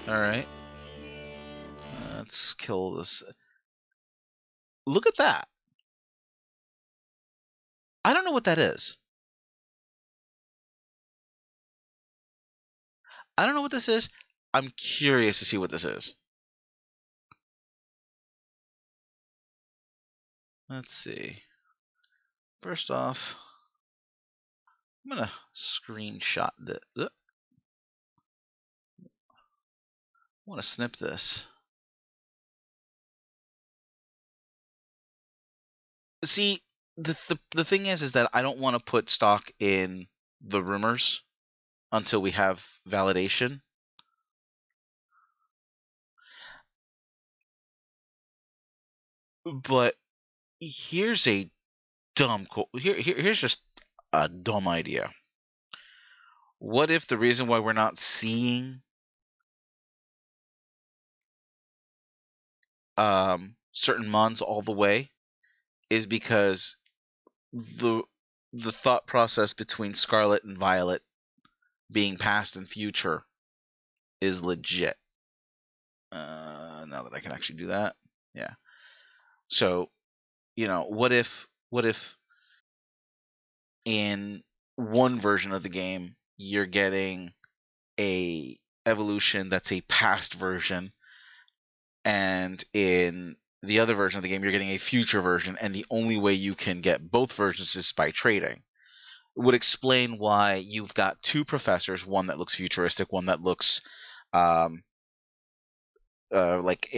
Alright. Let's kill this. Look at that. I don't know what that is. I don't know what this is. I'm curious to see what this is. Let's see. First off, I'm going to screenshot this. I want to snip this. See, the thing is that I don't want to put stock in the rumors until we have validation. But here's a here's just a dumb idea. What if the reason why we're not seeing certain mons all the way is because the thought process between Scarlet and Violet being past and future is legit. Now that I can actually do that, yeah. So, what if in one version of the game you're getting a evolution that's a past version, and in the other version of the game you're getting a future version, and the only way you can get both versions is by trading. It would explain why you've got two professors, one that looks futuristic, one that looks like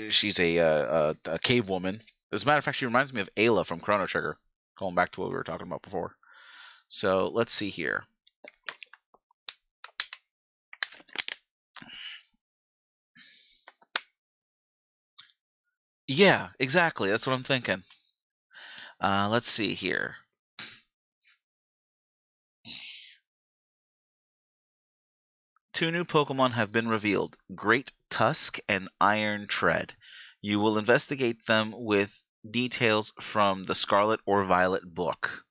she's a cave woman. As a matter of fact, she reminds me of Ayla from Chrono Trigger, going back to what we were talking about before. So let's see here. Yeah, exactly. That's what I'm thinking. Let's see here. Two new Pokemon have been revealed, Great Tusk and Iron Tread. You will investigate them with details from the Scarlet or Violet book.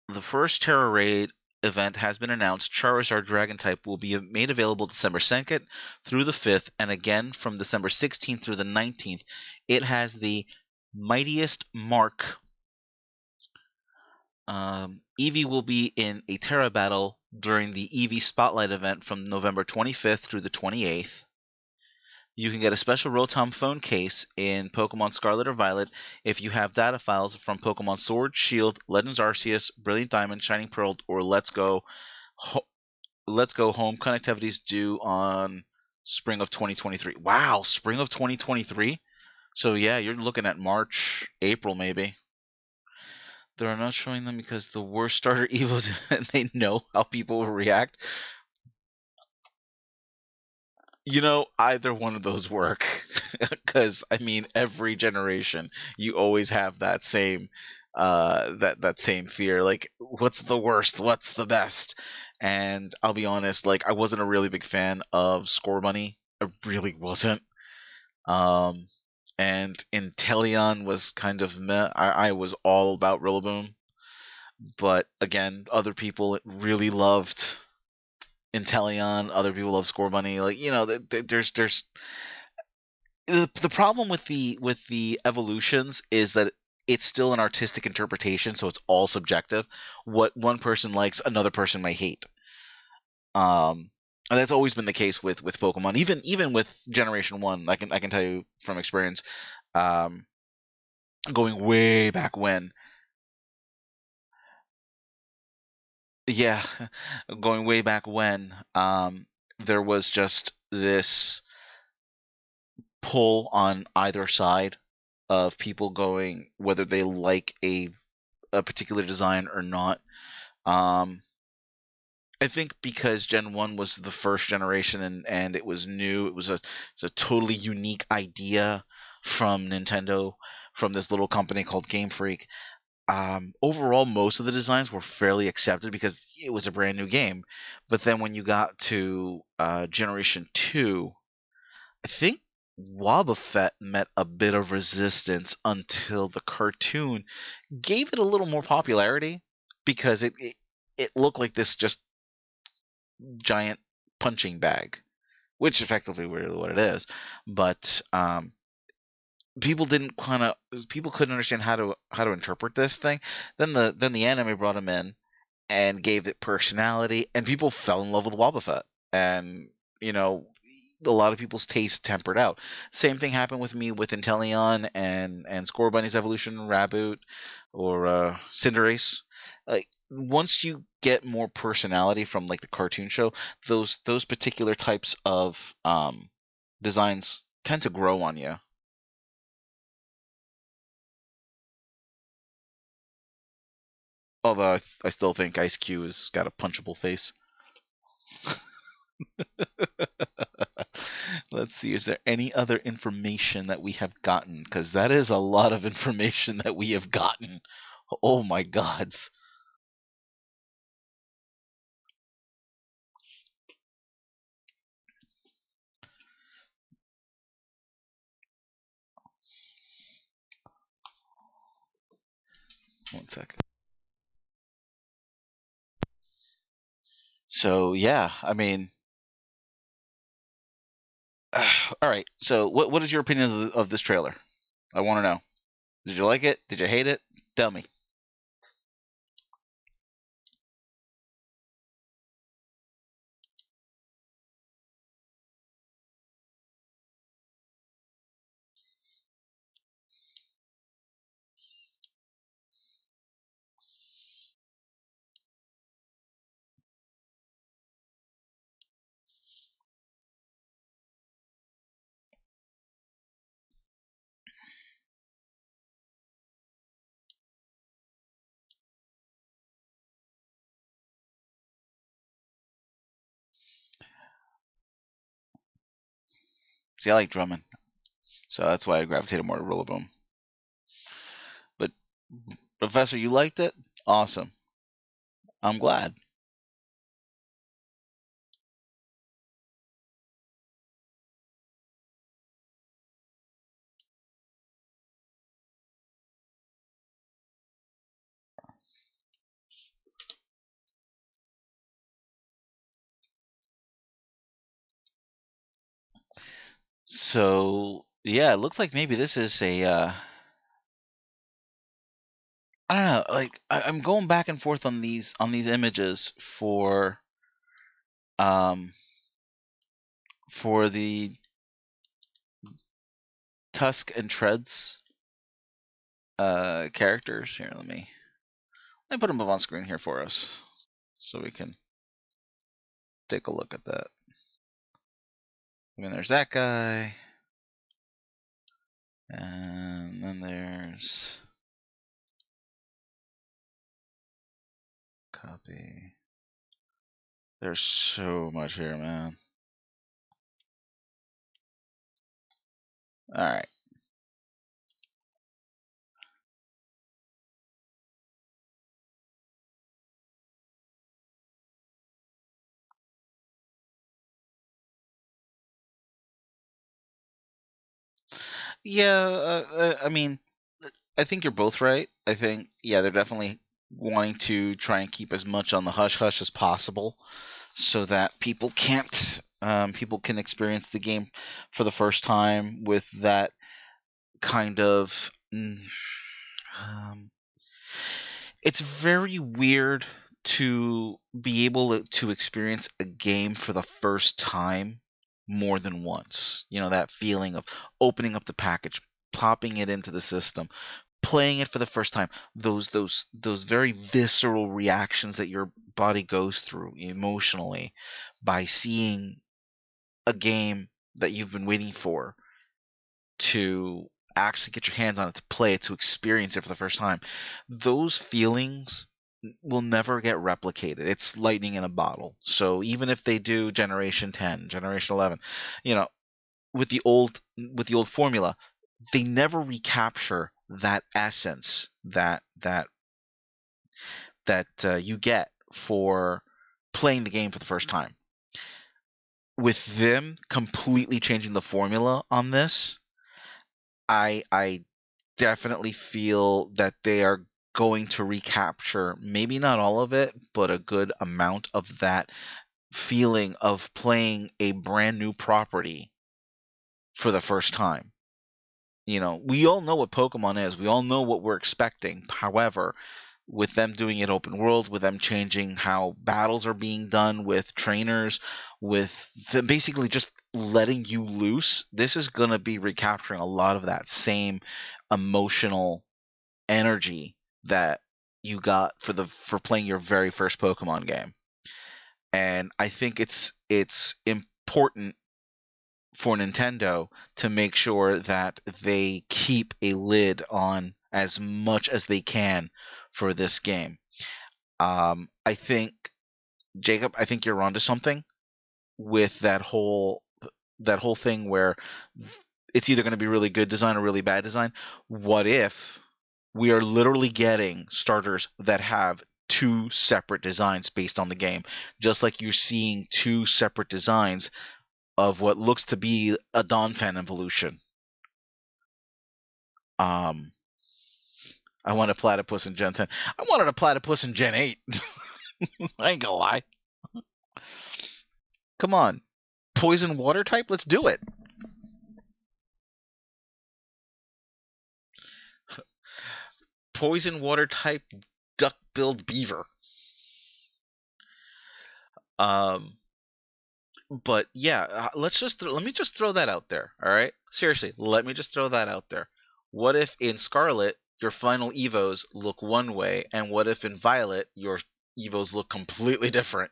The first Terra Raid event has been announced. Charizard Dragon type will be made available December 2nd through the 5th, and again from December 16th through the 19th. It has the mightiest mark. Eevee will be in a Terra battle during the Eevee Spotlight event from November 25th through the 28th. You can get a special Rotom phone case in Pokemon Scarlet or Violet if you have data files from Pokemon Sword, Shield, Legends Arceus, Brilliant Diamond, Shining Pearl, or Let's Go Home connectivities due on spring of 2023. Wow, spring of 2023? So yeah, you're looking at March, April maybe. They're not showing them because the worst starter evos, and they know how people will react. Either one of those work. Because I mean, every generation you always have that same that same fear. Like, what's the worst? What's the best? And I'll be honest, like, I wasn't a really big fan of Scorbunny. I really wasn't. And Inteleon was kind of meh. I was all about Rillaboom. But again, other people really loved Inteleon. Other people love Scorbunny. Like, there's the problem with the evolutions is that it's still an artistic interpretation, so it's all subjective. What one person likes, another person may hate. And that's always been the case with Pokemon. Even with Generation 1, I can tell you from experience, going way back when. Yeah, going way back when, there was just this pull on either side of people going whether they like a particular design or not. I think because Gen 1 was the first generation and it was new, it's a totally unique idea from Nintendo, from this little company called Game Freak. Overall, most of the designs were fairly accepted because it was a brand new game. But then when you got to Generation 2, I think Wobbuffet met a bit of resistance until the cartoon gave it a little more popularity because it looked like this just giant punching bag, which effectively really what it is. But people didn't kind of people couldn't understand how to interpret this thing. Then the anime brought him in and gave it personality, and people fell in love with Wobbuffet. And you know, a lot of people's taste tempered out. Same thing happened with me with Inteleon and Scorbunny's Evolution, Raboot, or Cinderace. Like once you get more personality from like the cartoon show, those particular types of designs tend to grow on you. Although I still think Ice Cube has got a punchable face. Let's see, is there any other information that we have gotten? Because that is a lot of information that we have gotten. Oh my gods. One second. So yeah, I mean, all right. So what is your opinion of this trailer? I want to know. Did you like it? Did you hate it? Tell me. See, I like drumming, so that's why I gravitated more to Rillaboom. But Professor, you liked it? Awesome. I'm glad. So yeah, it looks like maybe this is a I don't know, like I'm going back and forth on these images um for the Tusk and Treads characters. Here, let me put them up on screen here for us so we can take a look at that. I mean, there's that guy, and then there's copy. There's so much here, man. All right. Yeah, I mean, I think you're both right. I think, yeah, they're definitely wanting to try and keep as much on the hush hush as possible, so that people can experience the game for the first time with that kind of. Um, it's very weird to be able to experience a game for the first time more than once. You know, that feeling of opening up the package, popping it into the system, playing it for the first time, those very visceral reactions that your body goes through emotionally by seeing a game that you've been waiting for to actually get your hands on it, to play it, to experience it for the first time. Those feelings will never get replicated. It's lightning in a bottle. So even if they do Generation 10, Generation 11, you know, with the old formula, they never recapture that essence that you get for playing the game for the first time. with them completely changing the formula on this, I definitely feel that they are going to recapture maybe not all of it, but a good amount of that feeling of playing a brand new property for the first time. You know, we all know what Pokemon is. We all know what we're expecting. However, with them doing it open world, with them changing how battles are being done with trainers, with them basically just letting you loose, this is going to be recapturing a lot of that same emotional energy that you got for playing your very first Pokemon game. And I think it's important for Nintendo to make sure that they keep a lid on as much as they can for this game. I think Jacob, I think you're onto something with that whole thing where it's either going to be really good design or really bad design. What if we are literally getting starters that have two separate designs based on the game, just like you're seeing two separate designs of what looks to be a Donphan evolution. Um, I want a platypus in Gen 10. I wanted a platypus in Gen 8. I ain't gonna lie. Come on. Poison water type? Let's do it. Poison water type duck-billed beaver. But yeah, let me just throw that out there. All right, seriously, let me just throw that out there. What if in Scarlet your final evos look one way, and what if in Violet your evos look completely different?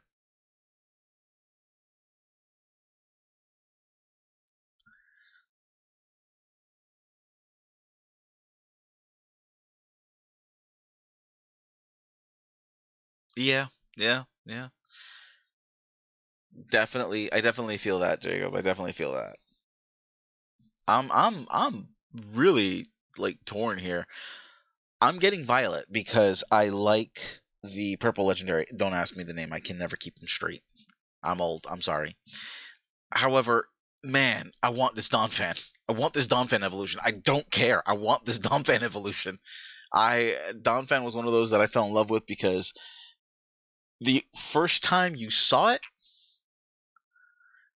Yeah, yeah, yeah. Definitely, I definitely feel that, Jacob. I definitely feel that. I'm really like torn here. I'm getting Violet because I like the purple legendary. Don't ask me the name. I can never keep them straight. I'm old. I'm sorry. However, man, I want this Donphan. I want this Donphan evolution. I don't care. I want this Donphan evolution. Donphan was one of those that I fell in love with because the first time you saw it,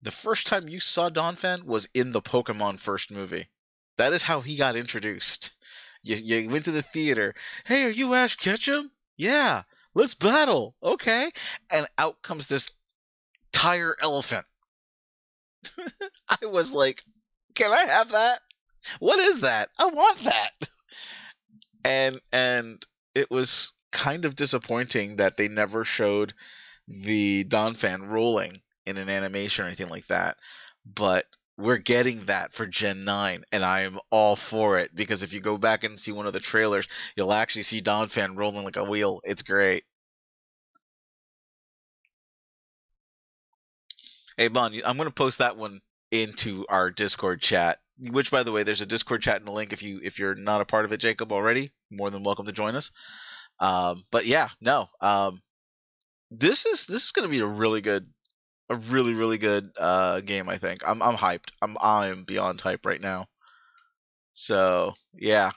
the first time you saw Donphan was in the Pokemon first movie. That is how he got introduced. You went to the theater. Hey, are you Ash Ketchum? Yeah, let's battle. Okay. And out comes this tire elephant. I was like, can I have that? What is that? I want that. And it was kind of disappointing that they never showed the Donphan rolling in an animation or anything like that. But we're getting that for Gen 9, and I am all for it because if you go back and see one of the trailers, you'll actually see Donphan rolling like a wheel. It's great. Hey, Bon, I'm going to post that one into our Discord chat. Which, by the way, there's a Discord chat in the link. If you're not a part of it, Jacob, already, more than welcome to join us. But yeah, no. This is going to be a really good game. I think I'm hyped. I'm beyond hype right now. So yeah.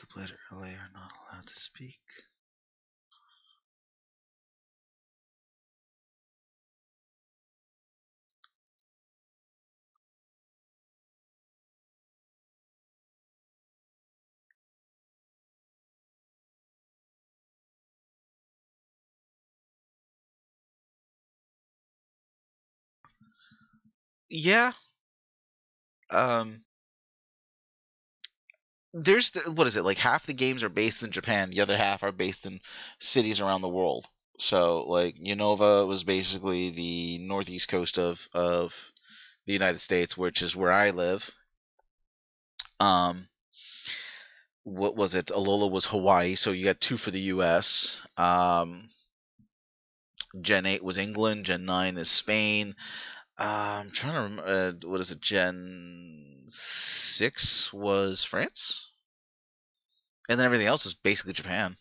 The player are not allowed to speak. Yeah. Um. What is it like? Half the games are based in Japan. The other half are based in cities around the world. So like Unova was basically the northeast coast of the United States, which is where I live. What was it? Alola was Hawaii, so you got two for the U.S. Gen 8 was England. Gen 9 is Spain. I'm trying to remember. What is it? Gen 6 was France, and then everything else is basically Japan,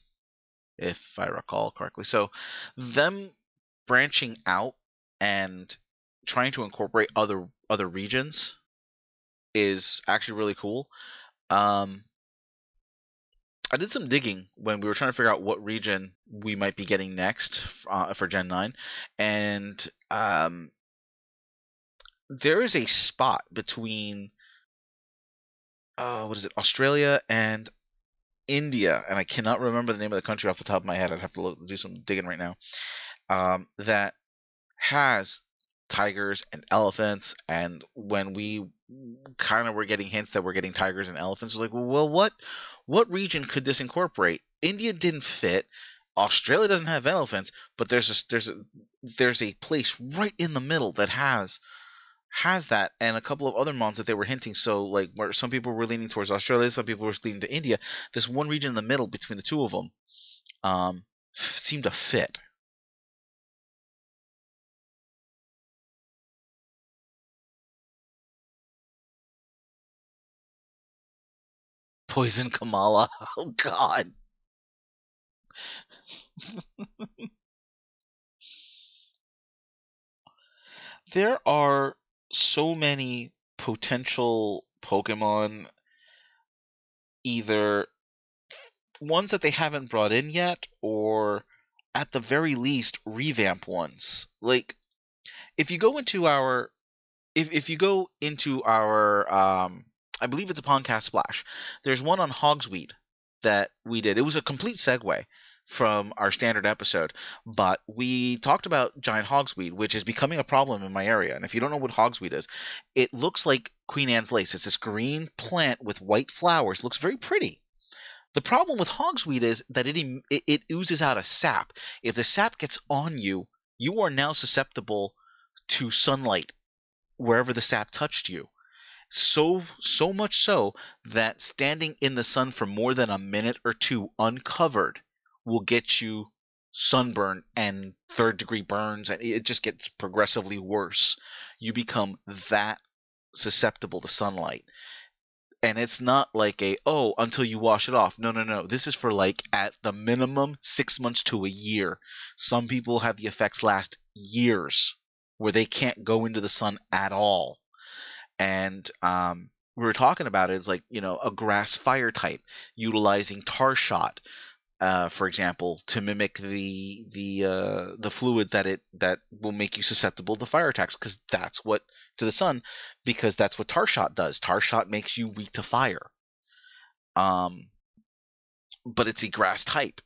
if I recall correctly. So, them branching out and trying to incorporate other regions is actually really cool. I did some digging when we were trying to figure out what region we might be getting next for Gen 9, and there is a spot between what is it, Australia and India, and I cannot remember the name of the country off the top of my head. I'd have to do some digging right now. That has tigers and elephants, and when we kind of were getting hints that we're getting tigers and elephants, was like, well, what region could this incorporate? India didn't fit. Australia doesn't have elephants, but there's a place right in the middle that has that, and a couple of other mons that they were hinting. So like where some people were leaning towards Australia, some people were leaning to India. This one region in the middle between the two of them seemed to fit. Poison Kamala. Oh God. There are so many potential Pokemon, either ones that they haven't brought in yet, or at the very least revamp ones. Like if you go into our if you go into our I believe it's a Pondcast Splash, there's one on Hogsweed that we did. It was a complete segue from our standard episode, but we talked about giant hogsweed, which is becoming a problem in my area. And if you don't know what hogsweed is, it looks like Queen Anne's lace. It's this green plant with white flowers. It looks very pretty. The problem with hogsweed is that it oozes out a sap. If the sap gets on you, you are now susceptible to sunlight wherever the sap touched you. So much so that standing in the sun for more than a minute or two uncovered will get you sunburn and third-degree burns, and it just gets progressively worse. You become that susceptible to sunlight. And it's not like until you wash it off. No. This is for like at the minimum 6 months to a year. Some people have the effects last years where they can't go into the sun at all. And we were talking about it as like a grass fire type, utilizing tar shot, for example, to mimic the fluid that will make you susceptible to fire attacks, because that's what to the sun, because that's what tar shot does. Tar shot makes you weak to fire. But it's a grass type,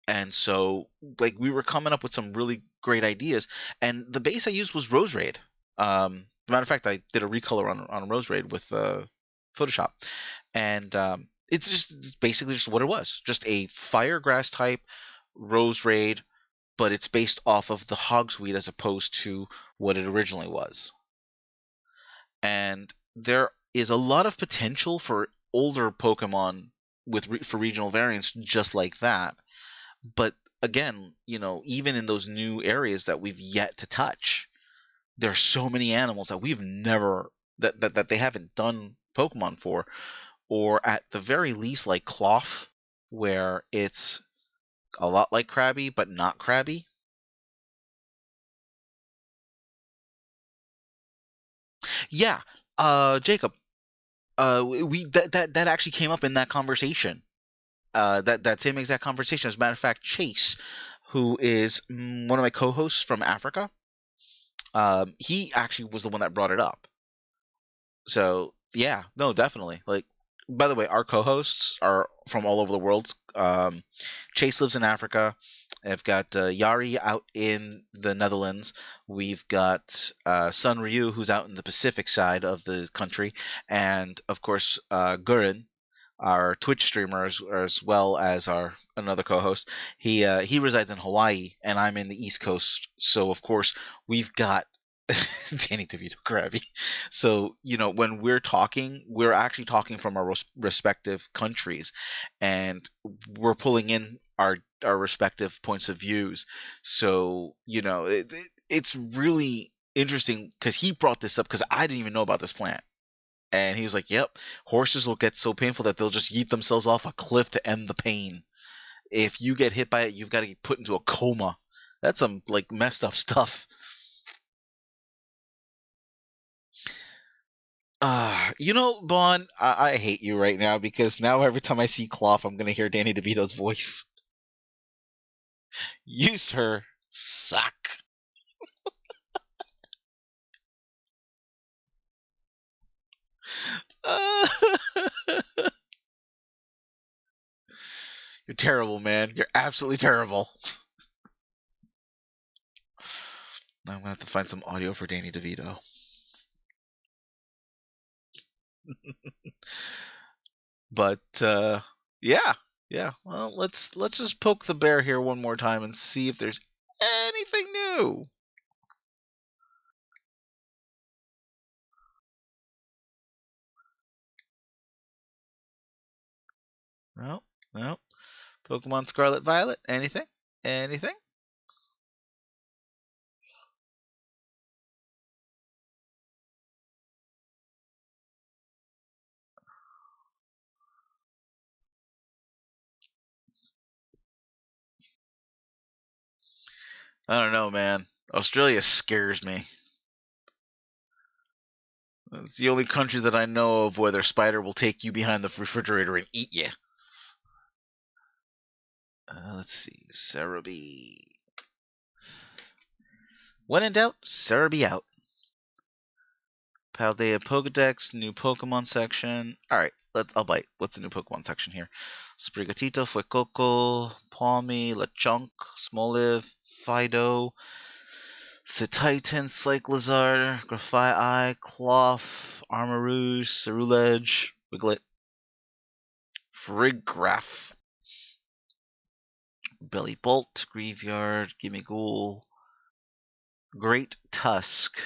and so like we were coming up with some really great ideas, and the base I used was Rose Raid. Matter of fact, I did a recolor on Rose Raid with Photoshop, and it's basically just what it was, just a fire grass type Rose Raid, but it's based off of the hogsweed as opposed to what it originally was. And there is a lot of potential for older Pokemon for regional variants just like that. But again, even in those new areas that we've yet to touch, there are so many animals that we've never that they haven't done Pokemon for, or at the very least like Cloth, where it's a lot like Krabby but not Krabby. Yeah, Jacob, we that actually came up in that conversation. That same exact conversation. As a matter of fact, Chase, who is one of my co-hosts from Africa, he actually was the one that brought it up. So yeah, no, definitely. Like, by the way, our co-hosts are from all over the world. Chase lives in Africa. I've got Yari out in the Netherlands. We've got Sun Ryu, who's out in the Pacific side of the country, and of course Gurren our Twitch streamer, as well as our another co-host. He resides in Hawaii, and I'm in the East Coast. So of course we've got Danny DeVito Krabby. So when we're talking, we're actually talking from our respective countries, and we're pulling in our respective points of views. So it's really interesting because he brought this up because I didn't even know about this plant. And he was like, "Yep, horses will get so painful that they'll just yeet themselves off a cliff to end the pain. If you get hit by it, you've got to get put into a coma. That's some like messed up stuff." Bon, I hate you right now because now every time I see Cloth, I'm gonna hear Danny DeVito's voice. You, sir, suck. You're terrible, man. You're absolutely terrible. Now I'm gonna have to find some audio for Danny DeVito. But yeah. Well, let's just poke the bear here one more time and see if there's anything new. No. Pokemon Scarlet Violet. Anything? Anything? I don't know, man. Australia scares me. It's the only country that I know of where their spider will take you behind the refrigerator and eat you. Let's see. Cerebi. When in doubt, Cerebi out. Paldea Pokedex, new Pokemon section. Alright, I'll bite. What's the new Pokemon section here? Sprigatito, Fuecoco, Palmy, Lechonk, Smoliv, Fido, Cetitan, Cyclizar, Grafai, Cloth, Armarouge, Cerulege, Wiglet, Friggraf, Belly Bolt, Graveyard, Gimmighoul, Great Tusk,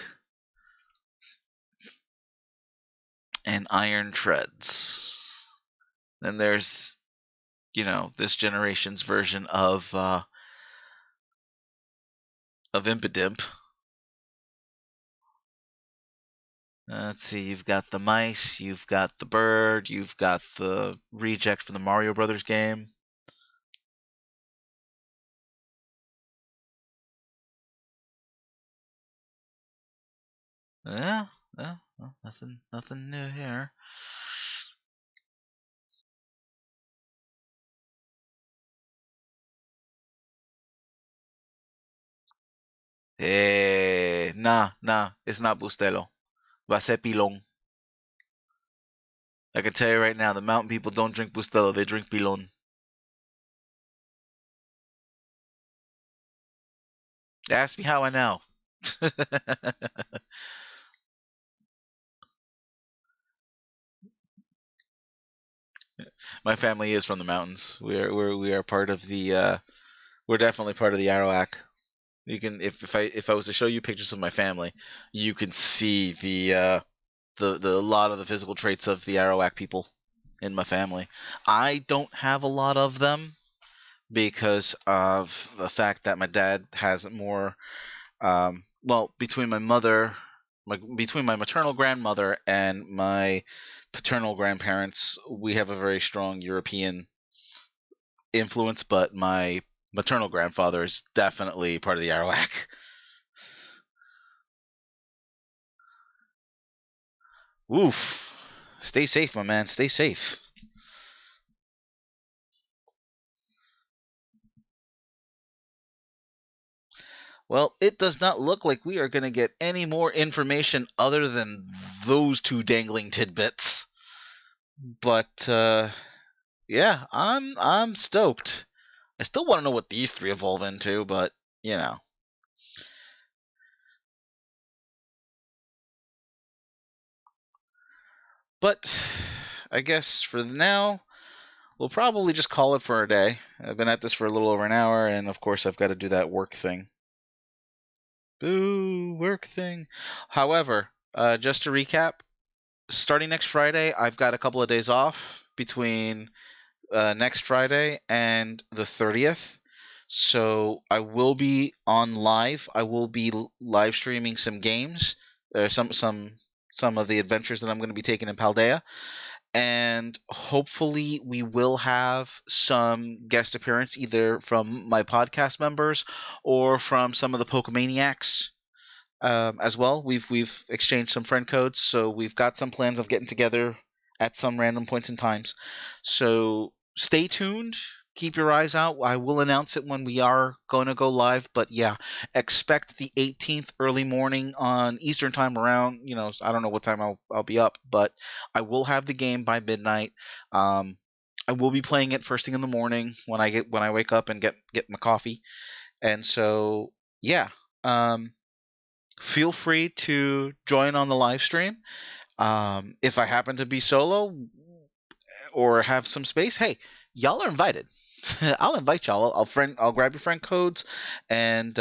and Iron Treads. Then there's, this generation's version of Impidimp. Let's see, you've got the mice, you've got the bird, you've got the reject from the Mario Brothers game. Yeah, well, nothing new here. Nah, it's not Bustelo. Va a ser Pilon. I can tell you right now, the mountain people don't drink Bustelo, they drink Pilon. Ask me how I know. My family is from the mountains. We are part of the we're definitely part of the Arawak. You can if I was to show you pictures of my family, you can see the lot of the physical traits of the Arawak people in my family. I don't have a lot of them because of the fact that my dad has more between between my maternal grandmother and my paternal grandparents, we have a very strong European influence, but my maternal grandfather is definitely part of the Arawak. Oof. Stay safe, my man. Stay safe. Well, it does not look like we are going to get any more information other than those two dangling tidbits. But yeah, I'm stoked. I still want to know what these three evolve into, but But I guess for now, we'll probably just call it for a day. I've been at this for a little over an hour, and of course I've got to do that work thing. Boo, work thing. However, just to recap, starting next Friday, I've got a couple of days off between next Friday and the 30th. So I will be on live. I will be live streaming some games, some of the adventures that I'm going to be taking in Paldea, and hopefully we will have some guest appearance either from my podcast members or from some of the Pokemaniacs. As well, we've exchanged some friend codes, so we've got some plans of getting together at some random points in times. So stay tuned. Keep your eyes out. I will announce it when we are going to go live. But yeah, expect the 18th early morning on Eastern time around. I don't know what time I'll be up, but I will have the game by midnight. I will be playing it first thing in the morning when I wake up and get my coffee. And so yeah. Feel free to join on the live stream. If I happen to be solo or have some space, hey, y'all are invited. I'll invite y'all. I'll grab your friend codes, and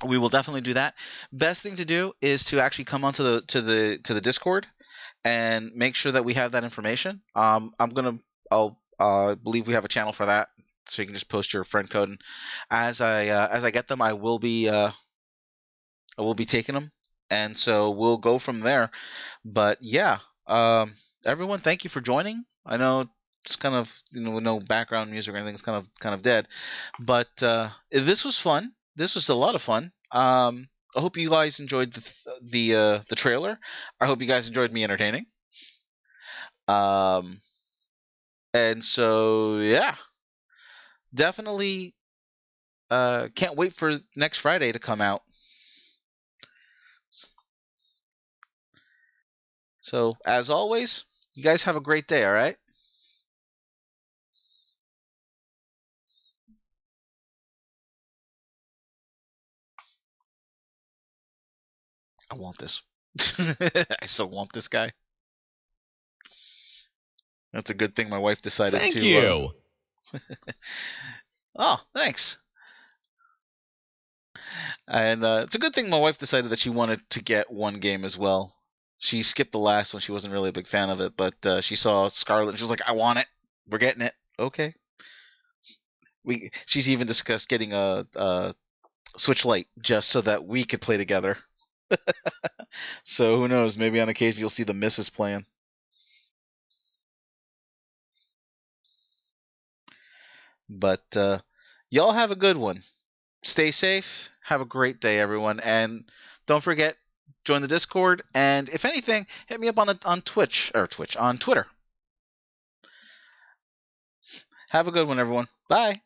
we will definitely do that. Best thing to do is to actually come onto the Discord and make sure that we have that information. I'll believe we have a channel for that, so you can just post your friend code. And as I get them, I will be taking them, and so we'll go from there. But yeah, everyone, thank you for joining. I know it's kind of with no background music or anything, it's kind of dead, but this was fun. This was a lot of fun. I hope you guys enjoyed the trailer. I hope you guys enjoyed me entertaining. And so yeah, definitely can't wait for next Friday to come out. So, as always, you guys have a great day, all right? I want this. I so want this guy. That's a good thing my wife decided Thank to... you! Oh, thanks. And it's a good thing my wife decided that she wanted to get one game as well. She skipped the last one. She wasn't really a big fan of it, but she saw Scarlet and she was like, I want it. We're getting it. Okay. She's even discussed getting a Switch Lite just so that we could play together. So who knows? Maybe on occasion you'll see the missus playing. But y'all have a good one. Stay safe. Have a great day, everyone. And don't forget, join the Discord. And if anything, hit me up on Twitter. Have a good one, everyone. Bye.